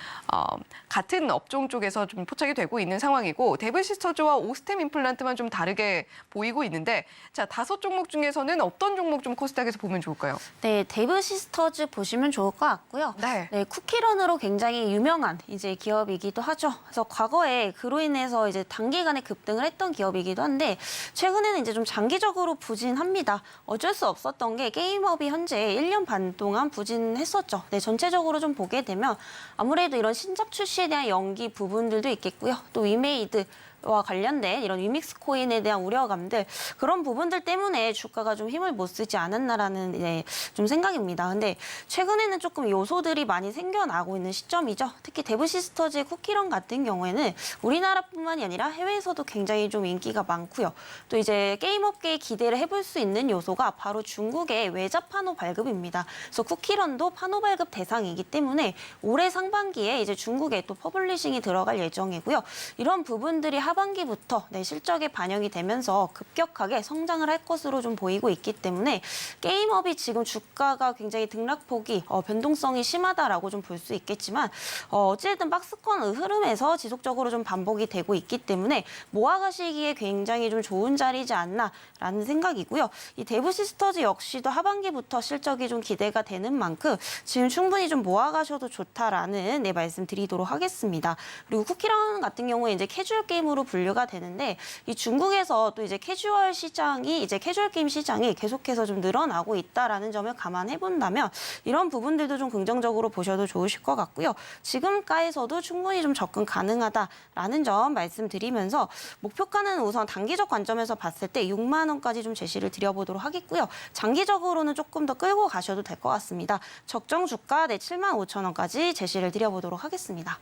같은 업종 쪽에서 좀 포착이 되고 있는 상황이고 데브시스터즈와 오스템 임플란트만 좀 다르게 보이고 있는데, 자, 5종목 중에서는 어떤 종목 좀 코스닥에서 보면 좋을까요? 네, 데브시스터즈 보시면 좋을 것 같고요. 네. 쿠키런으로 굉장히 유명한 이제 기업이기도 하죠. 그래서 과거에 그로 인해서 이제 단기간에 급등을 했던 기업이기도 한데 최근에는 이제 좀 장기적으로 부진합니다. 어쩔 수 없었던 게 게임업이 현재 1년 반 동안 부진했었죠. 네, 전체적으로 좀 보게 되면 아무래도 이런 신작 출시에 대한 연기 부분들도 있겠고요. 또 위메이드 와 관련된 이런 위믹스 코인에 대한 우려감들 그런 부분들 때문에 주가가 좀 힘을 못 쓰지 않았나라는 좀 생각입니다. 근데 최근에는 조금 요소들이 많이 생겨나고 있는 시점이죠. 특히 데브시스터즈의 쿠키런 같은 경우에는 우리나라뿐만이 아니라 해외에서도 굉장히 좀 인기가 많고요. 또 이제 게임업계에 기대를 해볼 수 있는 요소가 바로 중국의 외자 판호 발급입니다. 그래서 쿠키런도 판호 발급 대상이기 때문에 올해 상반기에 이제 중국에 또 퍼블리싱이 들어갈 예정이고요. 이런 부분들이 하반기부터 실적에 반영이 되면서 급격하게 성장을 할 것으로 좀 보이고 있기 때문에 게임업이 지금 주가가 굉장히 등락폭이 변동성이 심하다라고 좀 볼 수 있겠지만 어쨌든 박스권 흐름에서 지속적으로 좀 반복이 되고 있기 때문에 모아가시기에 굉장히 좀 좋은 자리지 않나라는 생각이고요. 이 데브시스터즈 역시도 하반기부터 실적이 좀 기대가 되는 만큼 지금 충분히 좀 모아가셔도 좋다라는 말씀 드리도록 하겠습니다. 그리고 쿠키런 같은 경우에 이제 캐주얼 게임으로 분류가 되는데 이 중국에서 또 이제 캐주얼 게임 시장이 계속해서 좀 늘어나고 있다라는 점을 감안해 본다면 이런 부분들도 좀 긍정적으로 보셔도 좋으실 것 같고요. 지금가에서도 충분히 좀 접근 가능하다라는 점 말씀드리면서 목표가는 우선 단기적 관점에서 봤을 때 6만 원까지 좀 제시를 드려보도록 하겠고요. 장기적으로는 조금 더 끌고 가셔도 될 것 같습니다. 적정 주가 7만 5천 원까지 제시를 드려보도록 하겠습니다.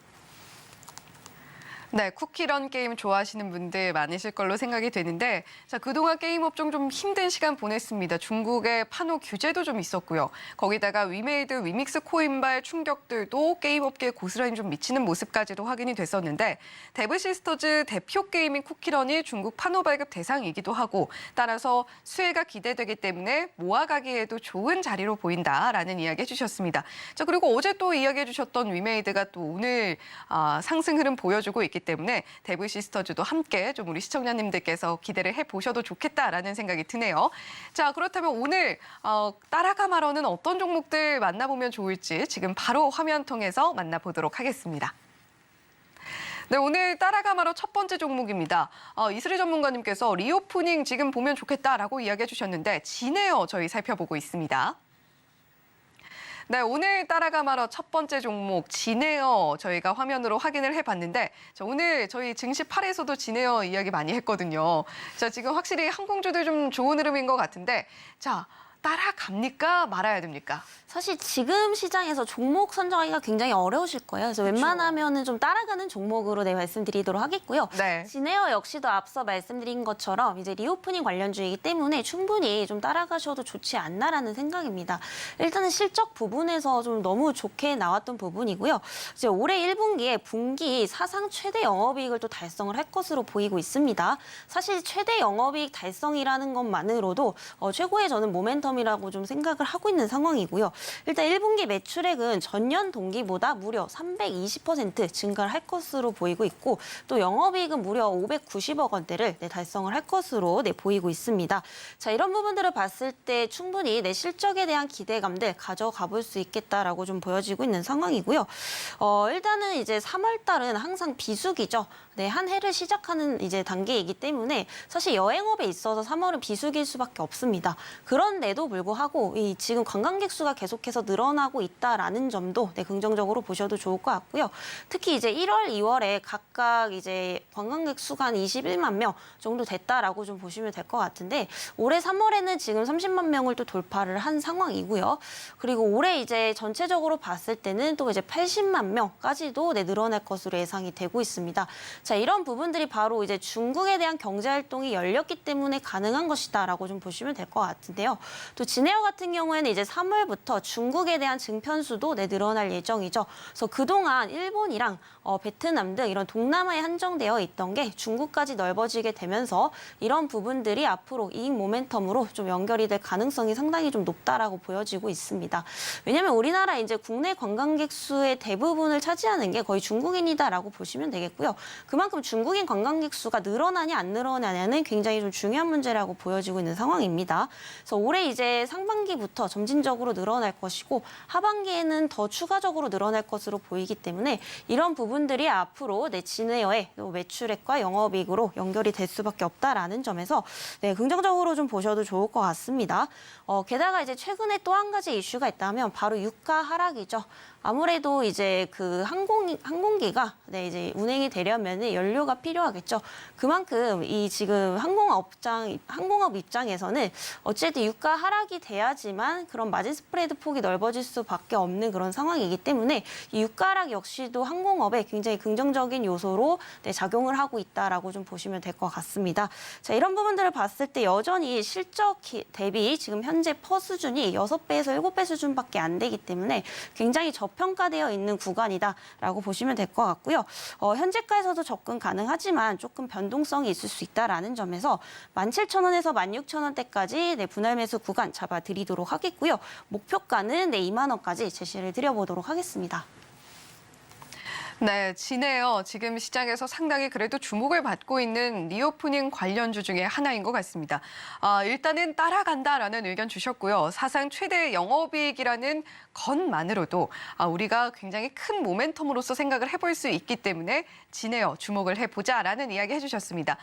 네, 쿠키런 게임 좋아하시는 분들 많으실 걸로 생각이 되는데 자, 그동안 게임 업종 좀 힘든 시간 보냈습니다. 중국의 판호 규제도 좀 있었고요. 거기다가 위메이드, 위믹스 코인발 충격들도 게임 업계에 고스란히 좀 미치는 모습까지도 확인이 됐었는데 데브시스터즈 대표 게임인 쿠키런이 중국 판호 발급 대상이기도 하고 따라서 수혜가 기대되기 때문에 모아가기에도 좋은 자리로 보인다라는 이야기 해주셨습니다. 자, 그리고 어제 또 이야기해 주셨던 위메이드가 또 오늘 상승 흐름 보여주고 있기 때문에 데브시스터즈도 함께 좀 우리 시청자님들께서 기대를 해보셔도 좋겠다라는 생각이 드네요. 자, 그렇다면 오늘 따라가 말어는 어떤 종목들 만나보면 좋을지 지금 바로 화면 통해서 만나보도록 하겠습니다. 네, 오늘 따라가 말어 첫 번째 종목입니다. 이슬희 전문가님께서 리오프닝 지금 보면 좋겠다라고 이야기해 주셨는데 진에어 저희 살펴보고 있습니다. 네, 오늘 따라가 말어 첫 번째 종목 진에어 저희가 화면으로 확인을 해봤는데 자, 오늘 저희 증시 8에서도 진에어 이야기 많이 했거든요. 자, 지금 확실히 항공주들 좀 좋은 흐름인 것 같은데 자, 따라갑니까? 말아야 됩니까? 사실 지금 시장에서 종목 선정하기가 굉장히 어려우실 거예요. 그래서 웬만하면은 좀 따라가는 종목으로 말씀드리도록 하겠고요. 네. 진에어 역시도 앞서 말씀드린 것처럼 이제 리오프닝 관련주이기 때문에 충분히 좀 따라가셔도 좋지 않나라는 생각입니다. 일단은 실적 부분에서 좀 너무 좋게 나왔던 부분이고요. 이제 올해 1분기에 분기 사상 최대 영업이익을 또 달성을 할 것으로 보이고 있습니다. 사실 최대 영업이익 달성이라는 것만으로도 최고의 저는 모멘텀이라고 좀 생각을 하고 있는 상황이고요. 일단 1분기 매출액은 전년 동기보다 무려 320% 증가를 할 것으로 보이고 있고 또 영업이익은 무려 590억 원대를 달성을 할 것으로 보이고 있습니다. 자, 이런 부분들을 봤을 때 충분히 실적에 대한 기대감들 가져가 볼 수 있겠다라고 좀 보여지고 있는 상황이고요. 일단은 이제 3월 달은 항상 비수기죠. 한 해를 시작하는 이제 단계이기 때문에 사실 여행업에 있어서 3월은 비수기일 수밖에 없습니다. 그런데도 불구하고 지금 관광객 수가 계속해서 늘어나고 있다라는 점도 긍정적으로 보셔도 좋을 것 같고요. 특히 이제 1월, 2월에 각각 이제 관광객 수가 한 21만 명 정도 됐다라고 좀 보시면 될 것 같은데 올해 3월에는 지금 30만 명을 또 돌파를 한 상황이고요. 그리고 올해 이제 전체적으로 봤을 때는 또 이제 80만 명까지도 늘어날 것으로 예상이 되고 있습니다. 자, 이런 부분들이 바로 이제 중국에 대한 경제 활동이 열렸기 때문에 가능한 것이다라고 좀 보시면 될 것 같은데요. 또 진에어 같은 경우에는 이제 3월부터 중국에 대한 증편수도 늘어날 예정이죠. 그래서 그동안 일본이랑 베트남 등 이런 동남아에 한정되어 있던 게 중국까지 넓어지게 되면서 이런 부분들이 앞으로 이익 모멘텀으로 좀 연결이 될 가능성이 상당히 좀 높다라고 보여지고 있습니다. 왜냐하면 우리나라 이제 국내 관광객 수의 대부분을 차지하는 게 거의 중국인이다라고 보시면 되겠고요. 그만큼 중국인 관광객 수가 늘어나냐 안 늘어나냐는 굉장히 좀 중요한 문제라고 보여지고 있는 상황입니다. 그래서 올해 이제 상반기부터 점진적으로 늘어날 것이고 하반기에는 더 추가적으로 늘어날 것으로 보이기 때문에 이런 부분들이 앞으로 진에어의 매출액과 영업이익으로 연결이 될 수밖에 없다라는 점에서 긍정적으로 좀 보셔도 좋을 것 같습니다. 게다가 이제 최근에 또 한 가지 이슈가 있다면 바로 유가 하락이죠. 아무래도 이제 그 항공기가 이제 운행이 되려면 연료가 필요하겠죠. 그만큼 이 지금 항공업 입장에서는 어쨌든 유가 하락이 돼야지만 그런 마진 스프레드 폭이 넓어질 수밖에 없는 그런 상황이기 때문에 이 유가 하락 역시도 항공업에 굉장히 긍정적인 요소로 작용을 하고 있다라고 좀 보시면 될 것 같습니다. 자, 이런 부분들을 봤을 때 여전히 실적 대비 지금 현재 퍼 수준이 6배에서 7배 수준밖에 안 되기 때문에 굉장히 저평가되어 있는 구간이다라고 보시면 될 것 같고요. 현재가에서도 접근 가능하지만 조금 변동성이 있을 수 있다라는 점에서 17,000원에서 16,000원대까지 분할 매수 구간 잡아드리도록 하겠고요. 목표가는 2만 원까지 제시를 드려보도록 하겠습니다. 네, 지네요. 지금 시장에서 상당히 그래도 주목을 받고 있는 리오프닝 관련주 중에 하나인 것 같습니다. 일단은 따라간다라는 의견 주셨고요. 사상 최대 영업이익이라는 것만으로도 우리가 굉장히 큰 모멘텀으로서 생각을 해볼 수 있기 때문에 지네요. 주목을 해보자라는 이야기 해주셨습니다.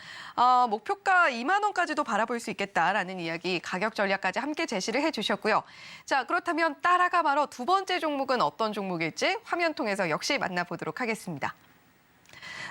목표가 2만 원까지도 바라볼 수 있겠다라는 이야기, 가격 전략까지 함께 제시를 해주셨고요. 자, 그렇다면 따라가 바로 두 번째 종목은 어떤 종목일지 화면 통해서 역시 만나보도록 하겠습니다.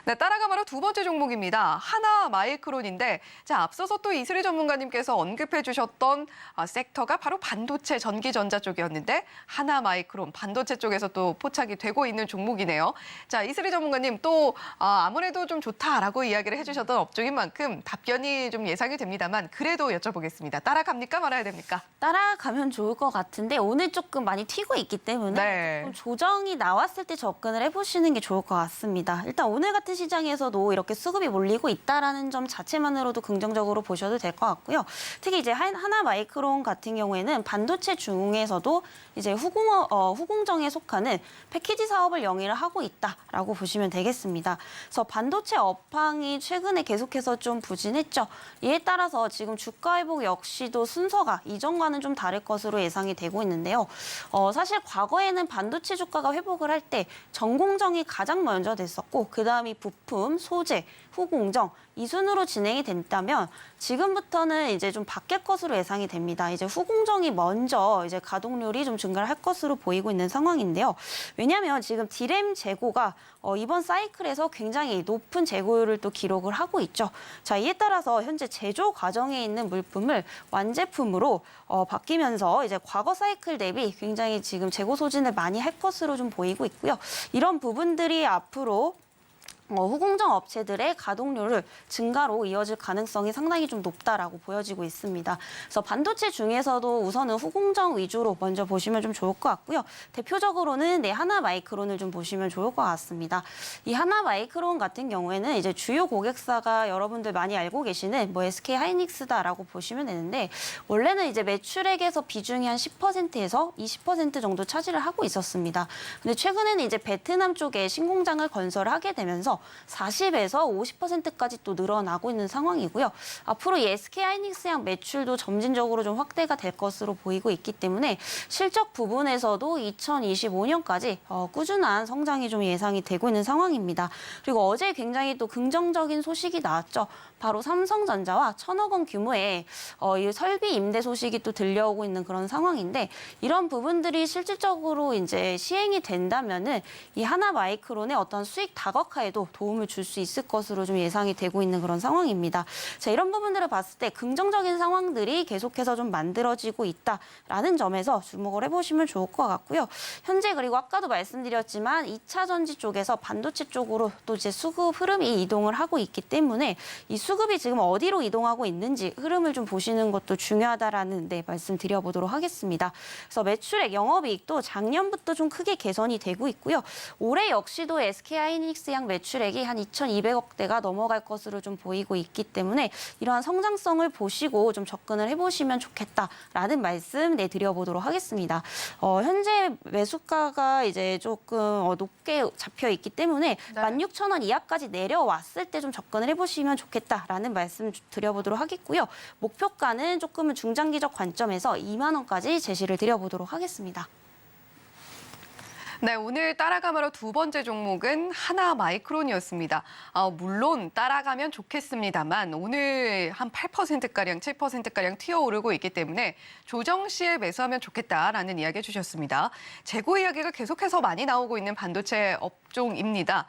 네, 따라가 바로 두 번째 종목입니다. 하나마이크론인데, 자, 앞서서 또 이슬희 전문가님께서 언급해 주셨던 섹터가 바로 반도체, 전기전자 쪽이었는데 하나마이크론, 반도체 쪽에서 또 포착이 되고 있는 종목이네요. 자, 이슬희 전문가님 또 아무래도 좀 좋다라고 이야기를 해주셨던 업종인 만큼 답변이 좀 예상이 됩니다만 그래도 여쭤보겠습니다. 따라갑니까 말아야 됩니까? 따라가면 좋을 것 같은데 오늘 조금 많이 튀고 있기 때문에 네. 좀 조정이 나왔을 때 접근을 해보시는 게 좋을 것 같습니다. 일단 오늘 같은 시장에서도 이렇게 수급이 몰리고 있다라는 점 자체만으로도 긍정적으로 보셔도 될 것 같고요. 특히 이제 하나마이크론 같은 경우에는 반도체 중에서도 이제 후공정에 속하는 패키지 사업을 영위를 하고 있다라고 보시면 되겠습니다. 그래서 반도체 업황이 최근에 계속해서 좀 부진했죠. 이에 따라서 지금 주가 회복 역시도 순서가 이전과는 좀 다를 것으로 예상이 되고 있는데요. 사실 과거에는 반도체 주가가 회복을 할 때 전공정이 가장 먼저 됐었고 그다음이 부품, 소재, 후공정 이 순으로 진행이 된다면 지금부터는 이제 좀 바뀔 것으로 예상이 됩니다. 이제 후공정이 먼저 이제 가동률이 좀 증가를 할 것으로 보이고 있는 상황인데요. 왜냐하면 지금 디램 재고가 이번 사이클에서 굉장히 높은 재고율을 또 기록을 하고 있죠. 자, 이에 따라서 현재 제조 과정에 있는 물품을 완제품으로 바뀌면서 이제 과거 사이클 대비 굉장히 지금 재고 소진을 많이 할 것으로 좀 보이고 있고요. 이런 부분들이 앞으로 후공정 업체들의 가동률을 증가로 이어질 가능성이 상당히 좀 높다라고 보여지고 있습니다. 그래서 반도체 중에서도 우선은 후공정 위주로 먼저 보시면 좀 좋을 것 같고요. 대표적으로는 하나마이크론을 좀 보시면 좋을 것 같습니다. 이 하나마이크론 같은 경우에는 이제 주요 고객사가 여러분들 많이 알고 계시는 SK 하이닉스다라고 보시면 되는데 원래는 이제 매출액에서 비중이 한 10%에서 20% 정도 차지를 하고 있었습니다. 근데 최근에는 이제 베트남 쪽에 신공장을 건설하게 되면서 40에서 50%까지 또 늘어나고 있는 상황이고요. 앞으로 이 SK 하이닉스양 매출도 점진적으로 좀 확대가 될 것으로 보이고 있기 때문에 실적 부분에서도 2025년까지 꾸준한 성장이 좀 예상이 되고 있는 상황입니다. 그리고 어제 굉장히 또 긍정적인 소식이 나왔죠. 바로 삼성전자와 1,000억 원 규모의 이 설비 임대 소식이 또 들려오고 있는 그런 상황인데 이런 부분들이 실질적으로 이제 시행이 된다면은 이 하나마이크론의 어떤 수익 다각화에도 도움을 줄 수 있을 것으로 좀 예상이 되고 있는 그런 상황입니다. 자, 이런 부분들을 봤을 때 긍정적인 상황들이 계속해서 좀 만들어지고 있다라는 점에서 주목을 해보시면 좋을 것 같고요. 현재 그리고 아까도 말씀드렸지만 2차 전지 쪽에서 반도체 쪽으로 또 이제 수급 흐름이 이동을 하고 있기 때문에 이 수급이 지금 어디로 이동하고 있는지 흐름을 좀 보시는 것도 중요하다라는 말씀드려보도록 하겠습니다. 그래서 매출액, 영업이익도 작년부터 좀 크게 개선이 되고 있고요. 올해 역시도 SK 하이닉스양 매출액이 한 2,200억대가 넘어갈 것으로 좀 보이고 있기 때문에 이러한 성장성을 보시고 좀 접근을 해보시면 좋겠다라는 말씀 드려보도록 하겠습니다. 현재 매수가가 이제 조금 높게 잡혀 있기 때문에 네. 16,000원 이하까지 내려왔을 때 좀 접근을 해보시면 좋겠다라는 말씀 드려보도록 하겠고요. 목표가는 조금은 중장기적 관점에서 2만 원까지 제시를 드려보도록 하겠습니다. 네, 오늘 따라가마로 두 번째 종목은 하나마이크론이었습니다. 물론 따라가면 좋겠습니다만 오늘 한 8%가량, 7%가량 튀어오르고 있기 때문에 조정 시에 매수하면 좋겠다라는 이야기 해주셨습니다. 재고 이야기가 계속해서 많이 나오고 있는 반도체 업종입니다.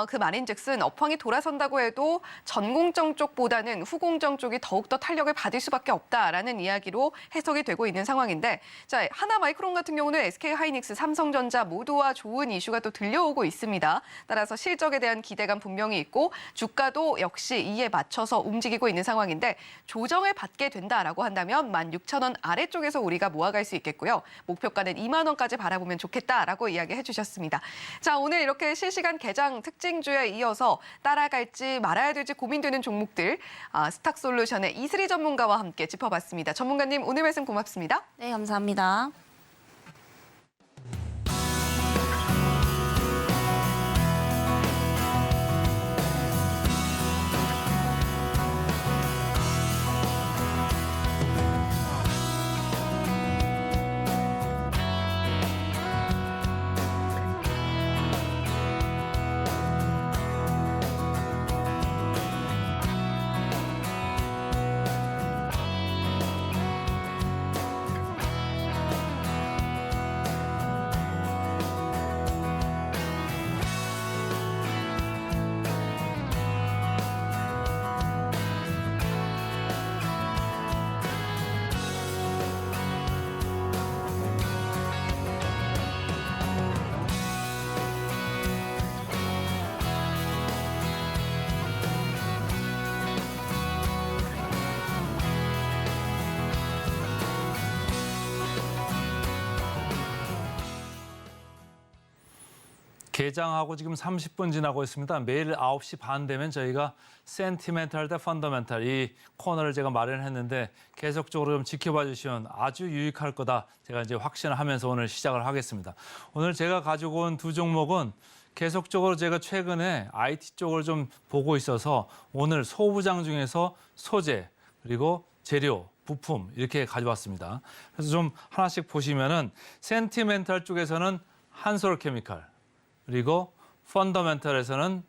그 말인즉슨 업황이 돌아선다고 해도 전공정 쪽보다는 후공정 쪽이 더욱더 탄력을 받을 수밖에 없다라는 이야기로 해석이 되고 있는 상황인데 자, 하나마이크론 같은 경우는 SK 하이닉스, 삼성전자 모두 모두와 좋은 이슈가 또 들려오고 있습니다. 따라서 실적에 대한 기대감 분명히 있고 주가도 역시 이에 맞춰서 움직이고 있는 상황인데 조정을 받게 된다라고 한다면 16,000원 아래쪽에서 우리가 모아갈 수 있겠고요. 목표가는 2만 원까지 바라보면 좋겠다라고 이야기해 주셨습니다. 자, 오늘 이렇게 실시간 개장 특징주에 이어서 따라갈지 말아야 될지 고민되는 종목들 스탁솔루션의 이슬이 전문가와 함께 짚어봤습니다. 전문가님 오늘 말씀 고맙습니다. 네, 감사합니다. 개장하고 지금 30분 지나고 있습니다. 매일 9시 반 되면 저희가 센티멘탈 대 펀더멘탈 이 코너를 제가 마련했는데 계속적으로 좀 지켜봐 주시면 아주 유익할 거다. 제가 이제 확신을 하면서 오늘 시작을 하겠습니다. 오늘 제가 가지고 온 두 종목은 계속적으로 제가 최근에 IT 쪽을 좀 보고 있어서 오늘 소부장 중에서 소재 그리고 재료, 부품 이렇게 가져왔습니다. 그래서 좀 하나씩 보시면은 센티멘탈 쪽에서는 한솔케미칼 그리고 펀더멘털에서는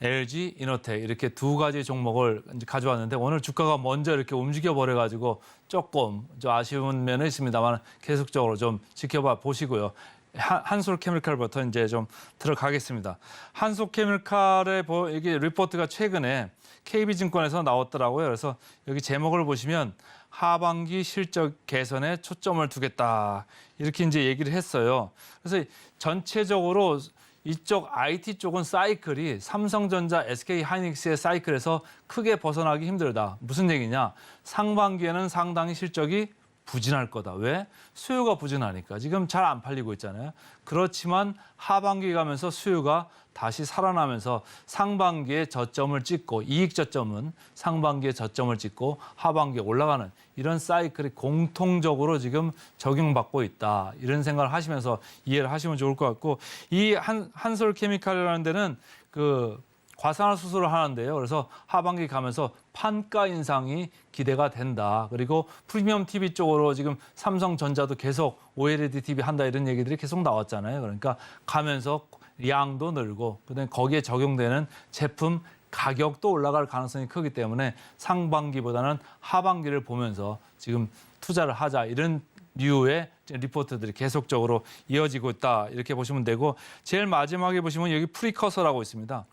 LG 이노텍 이렇게 두 가지 종목을 이제 가져왔는데 오늘 주가가 먼저 이렇게 움직여 버려 가지고 조금 좀 아쉬운 면은 있습니다만 계속적으로 좀 지켜봐 보시고요. 한솔케미칼부터 이제 좀 들어가겠습니다. 한솔케미칼의 이게 리포트가 최근에 KB증권에서 나왔더라고요. 그래서 여기 제목을 보시면 하반기 실적 개선에 초점을 두겠다. 이렇게 이제 얘기를 했어요. 그래서 전체적으로 이쪽 IT 쪽은 사이클이 삼성전자, SK하이닉스의 사이클에서 크게 벗어나기 힘들다. 무슨 얘기냐? 상반기에는 상당히 실적이 부진할 거다. 왜? 수요가 부진하니까. 지금 잘 안 팔리고 있잖아요. 그렇지만 하반기 가면서 수요가 다시 살아나면서 상반기에 저점을 찍고 이익 저점은 상반기에 저점을 찍고 하반기에 올라가는 이런 사이클이 공통적으로 지금 적용받고 있다. 이런 생각을 하시면서 이해를 하시면 좋을 것 같고 이 한솔케미칼이라는 데는 그 과산화 수소를 하는데요. 그래서 하반기 가면서 판가 인상이 기대가 된다. 그리고 프리미엄 TV 쪽으로 지금 삼성전자도 계속 OLED TV 한다 이런 얘기들이 계속 나왔잖아요. 그러니까 가면서 양도 늘고 그다음에 거기에 적용되는 제품 가격도 올라갈 가능성이 크기 때문에 상반기보다는 하반기를 보면서 지금 투자를 하자 이런 류의 리포트들이 계속적으로 이어지고 있다 이렇게 보시면 되고 제일 마지막에 보시면 여기 프리커서라고 있습니다.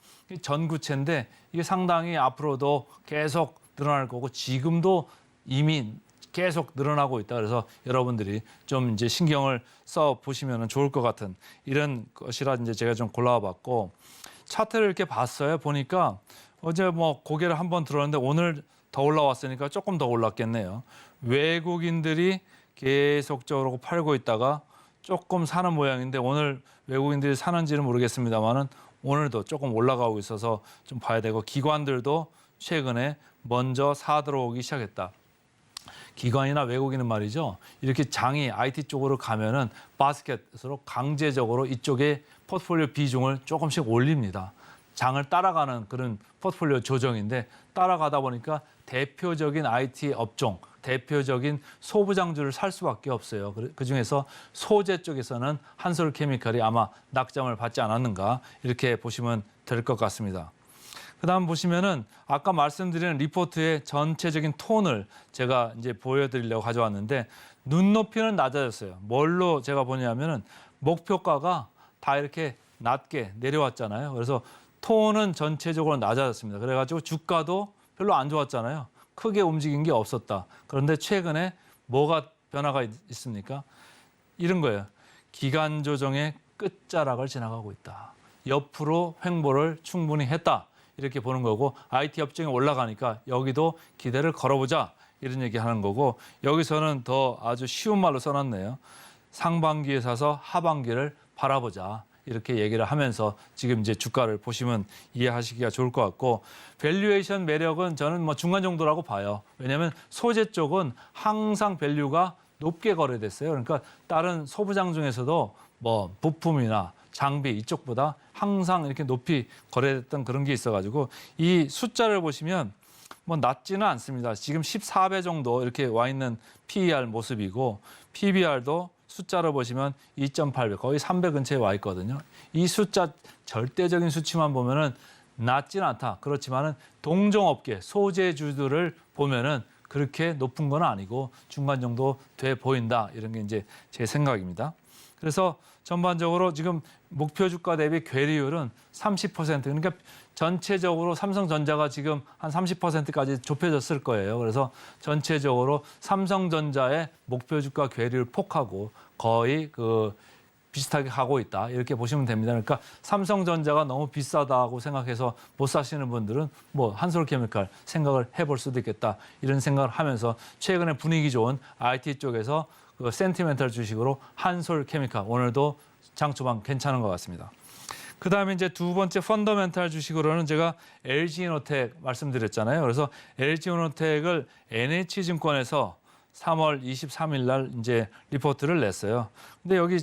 전구체인데 이게 상당히 앞으로도 계속 늘어날 거고 지금도 이미 계속 늘어나고 있다. 그래서 여러분들이 좀 이제 신경을 써 보시면 좋을 것 같은 이런 것이라 이제 제가 좀 골라봤고 차트를 이렇게 봤어요. 보니까 어제 뭐 고개를 한번 들었는데 오늘 더 올라왔으니까 조금 더 올랐겠네요. 외국인들이 계속적으로 팔고 있다가 조금 사는 모양인데 오늘 외국인들이 사는지는 모르겠습니다만은 오늘도 조금 올라가고 있어서 좀 봐야 되고 기관들도 최근에 먼저 사 들어오기 시작했다. 기관이나 외국인은 말이죠. 이렇게 장이 IT 쪽으로 가면은 바스켓으로 강제적으로 이쪽에 포트폴리오 비중을 조금씩 올립니다. 장을 따라가는 그런 포트폴리오 조정인데 따라가다 보니까 대표적인 IT 업종, 대표적인 소부장주를 살 수밖에 없어요. 그중에서 소재 쪽에서는 한솔케미칼이 아마 낙점을 받지 않았는가 이렇게 보시면 될 것 같습니다. 그다음 보시면은 아까 말씀드린 리포트의 전체적인 톤을 제가 이제 보여드리려고 가져왔는데 눈높이는 낮아졌어요. 뭘로 제가 보냐면은 목표가가 다 이렇게 낮게 내려왔잖아요. 그래서 톤은 전체적으로 낮아졌습니다. 그래가지고 주가도 별로 안 좋았잖아요. 크게 움직인 게 없었다. 그런데 최근에 뭐가 변화가 있습니까? 이런 거예요. 기간 조정의 끝자락을 지나가고 있다. 옆으로 횡보를 충분히 했다. 이렇게 보는 거고 IT 업종이 올라가니까 여기도 기대를 걸어보자. 이런 얘기하는 거고 여기서는 더 아주 쉬운 말로 써놨네요. 상반기에 사서 하반기를 바라보자. 이렇게 얘기를 하면서 지금 이제 주가를 보시면 이해하시기가 좋을 것 같고 밸류에이션 매력은 저는 뭐 중간 정도라고 봐요. 왜냐하면 소재 쪽은 항상 밸류가 높게 거래됐어요. 그러니까 다른 소부장 중에서도 뭐 부품이나 장비 이쪽보다 항상 이렇게 높이 거래됐던 그런 게 있어가지고 이 숫자를 보시면 뭐 낮지는 않습니다. 지금 14배 정도 이렇게 와 있는 PER 모습이고 PBR도 숫자로 보시면 2.8배, 거의 3배 근처에 와 있거든요. 이 숫자 절대적인 수치만 보면은 낮지는 않다. 그렇지만은 동종업계 소재주들을 보면은 그렇게 높은 건 아니고 중간 정도 돼 보인다. 이런 게 이제 제 생각입니다. 그래서 전반적으로 지금 목표 주가 대비 괴리율은 30%. 그러니까 전체적으로 삼성전자가 지금 한 30%까지 좁혀졌을 거예요. 그래서 전체적으로 삼성전자의 목표 주가 괴리율 폭하고 거의 비슷하게 가고 있다. 이렇게 보시면 됩니다. 그러니까 삼성전자가 너무 비싸다고 생각해서 못 사시는 분들은 뭐 한솔케미칼 생각을 해볼 수도 있겠다. 이런 생각을 하면서 최근에 분위기 좋은 IT 쪽에서 센티멘탈 주식으로 한솔케미칼 오늘도 장 초반 괜찮은 것 같습니다. 그다음에 이제 두 번째 펀더멘탈 주식으로는 제가 LG이노텍 말씀드렸잖아요. 그래서 LG이노텍을 NH증권에서 3월 23일 날 이제 리포트를 냈어요. 근데 여기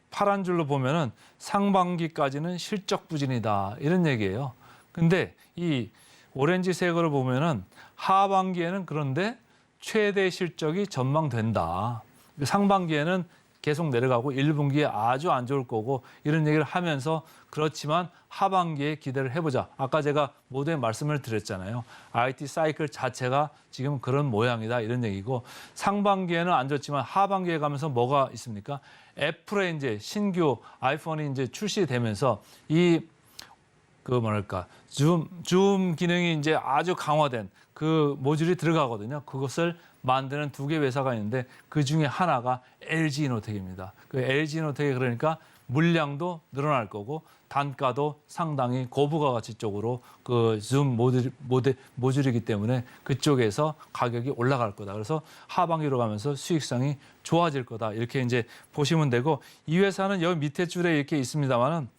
파란 줄로 보면은 상반기까지는 실적 부진이다 이런 얘기예요. 근데 이 오렌지색으로 보면은 하반기에는 그런데 최대 실적이 전망된다. 상반기에는 계속 내려가고 1분기에 아주 안 좋을 거고 이런 얘기를 하면서 그렇지만 하반기에 기대를 해보자. 아까 제가 모두에 말씀을 드렸잖아요. IT 사이클 자체가 지금 그런 모양이다 이런 얘기고 상반기에는 안 좋지만 하반기에 가면서 뭐가 있습니까? 애플의 이제 신규 아이폰이 이제 출시되면서 줌 기능이 이제 아주 강화된 그 모듈이 들어가거든요. 그것을 만드는 두 개 회사가 있는데 그 중에 하나가 LG이노텍입니다. 그 LG이노텍이 그러니까 물량도 늘어날 거고 단가도 상당히 고부가 가치 쪽으로 그 줌 모듈이기 때문에 그쪽에서 가격이 올라갈 거다. 그래서 하반기로 가면서 수익성이 좋아질 거다. 이렇게 이제 보시면 되고 이 회사는 여기 밑에 줄에 이렇게 있습니다만은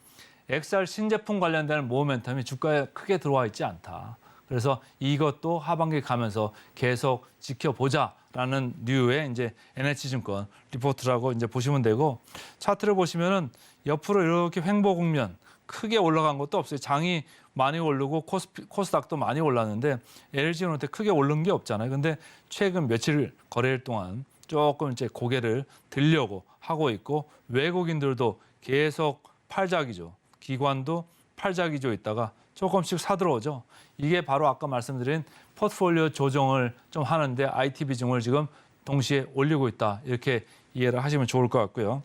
XR 신제품 관련된 모멘텀이 주가에 크게 들어와 있지 않다. 그래서 이것도 하반기 가면서 계속 지켜보자라는 류의 이제 NH증권 리포트라고 이제 보시면 되고 차트를 보시면은 옆으로 이렇게 횡보 국면 크게 올라간 것도 없어요. 장이 많이 오르고 코스닥도 많이 올랐는데 LG이노텍 크게 오른 게 없잖아요. 근데 최근 며칠 거래일 동안 조금 이제 고개를 들려고 하고 있고 외국인들도 계속 팔자기죠. 기관도 팔자기조 있다가 조금씩 사들어오죠. 이게 바로 아까 말씀드린 포트폴리오 조정을 좀 하는데 IT 비중을 지금 동시에 올리고 있다. 이렇게 이해를 하시면 좋을 것 같고요.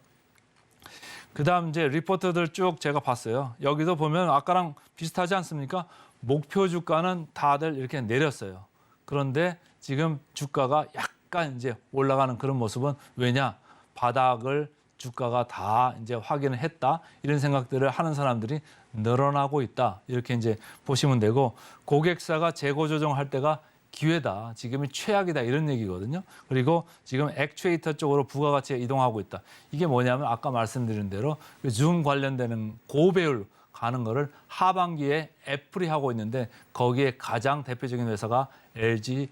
그다음 이제 리포트들 쭉 제가 봤어요. 여기도 보면 아까랑 비슷하지 않습니까? 목표 주가는 다들 이렇게 내렸어요. 그런데 지금 주가가 약간 이제 올라가는 그런 모습은 왜냐? 바닥을 주가가 다 이제 확인을 했다. 이런 생각들을 하는 사람들이 늘어나고 있다. 이렇게 이제 보시면 되고 고객사가 재고 조정할 때가 기회다. 지금이 최악이다. 이런 얘기거든요. 그리고 지금 액추에이터 쪽으로 부가가치가 이동하고 있다. 이게 뭐냐면 아까 말씀드린 대로 줌 관련되는 고배율 가는 거를 하반기에 애플이 하고 있는데 거기에 가장 대표적인 회사가 LG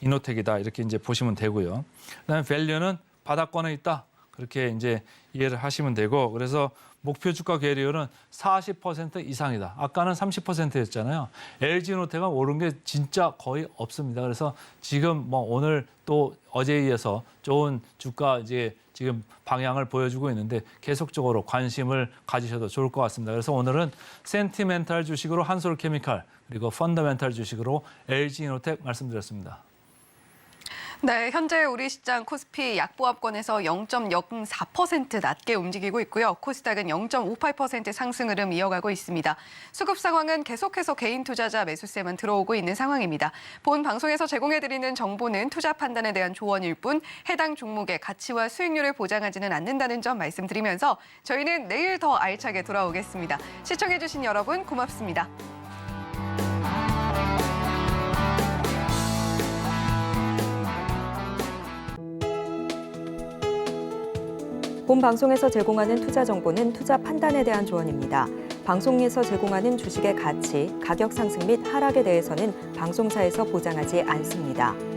이노텍이다. 이렇게 이제 보시면 되고요. 그다음에 밸류는 바닥권에 있다. 그렇게 이제 이해를 하시면 되고 그래서 목표 주가 괴리율은 40% 이상이다. 아까는 30%였잖아요. LG이노텍가 오른 게 진짜 거의 없습니다. 그래서 지금 뭐 오늘 또 어제에 이어서 좋은 주가 이제 지금 방향을 보여주고 있는데 계속적으로 관심을 가지셔도 좋을 것 같습니다. 그래서 오늘은 센티멘탈 주식으로 한솔케미칼 그리고 펀더멘탈 주식으로 LG이노텍 말씀드렸습니다. 네, 현재 우리 시장 코스피 약보합권에서 0.04% 낮게 움직이고 있고요. 코스닥은 0.58% 상승 흐름 이어가고 있습니다. 수급 상황은 계속해서 개인 투자자 매수세만 들어오고 있는 상황입니다. 본 방송에서 제공해드리는 정보는 투자 판단에 대한 조언일 뿐 해당 종목의 가치와 수익률을 보장하지는 않는다는 점 말씀드리면서 저희는 내일 더 알차게 돌아오겠습니다. 시청해주신 여러분 고맙습니다. 본 방송에서 제공하는 투자 정보는 투자 판단에 대한 조언입니다. 방송에서 제공하는 주식의 가치, 가격 상승 및 하락에 대해서는 방송사에서 보장하지 않습니다.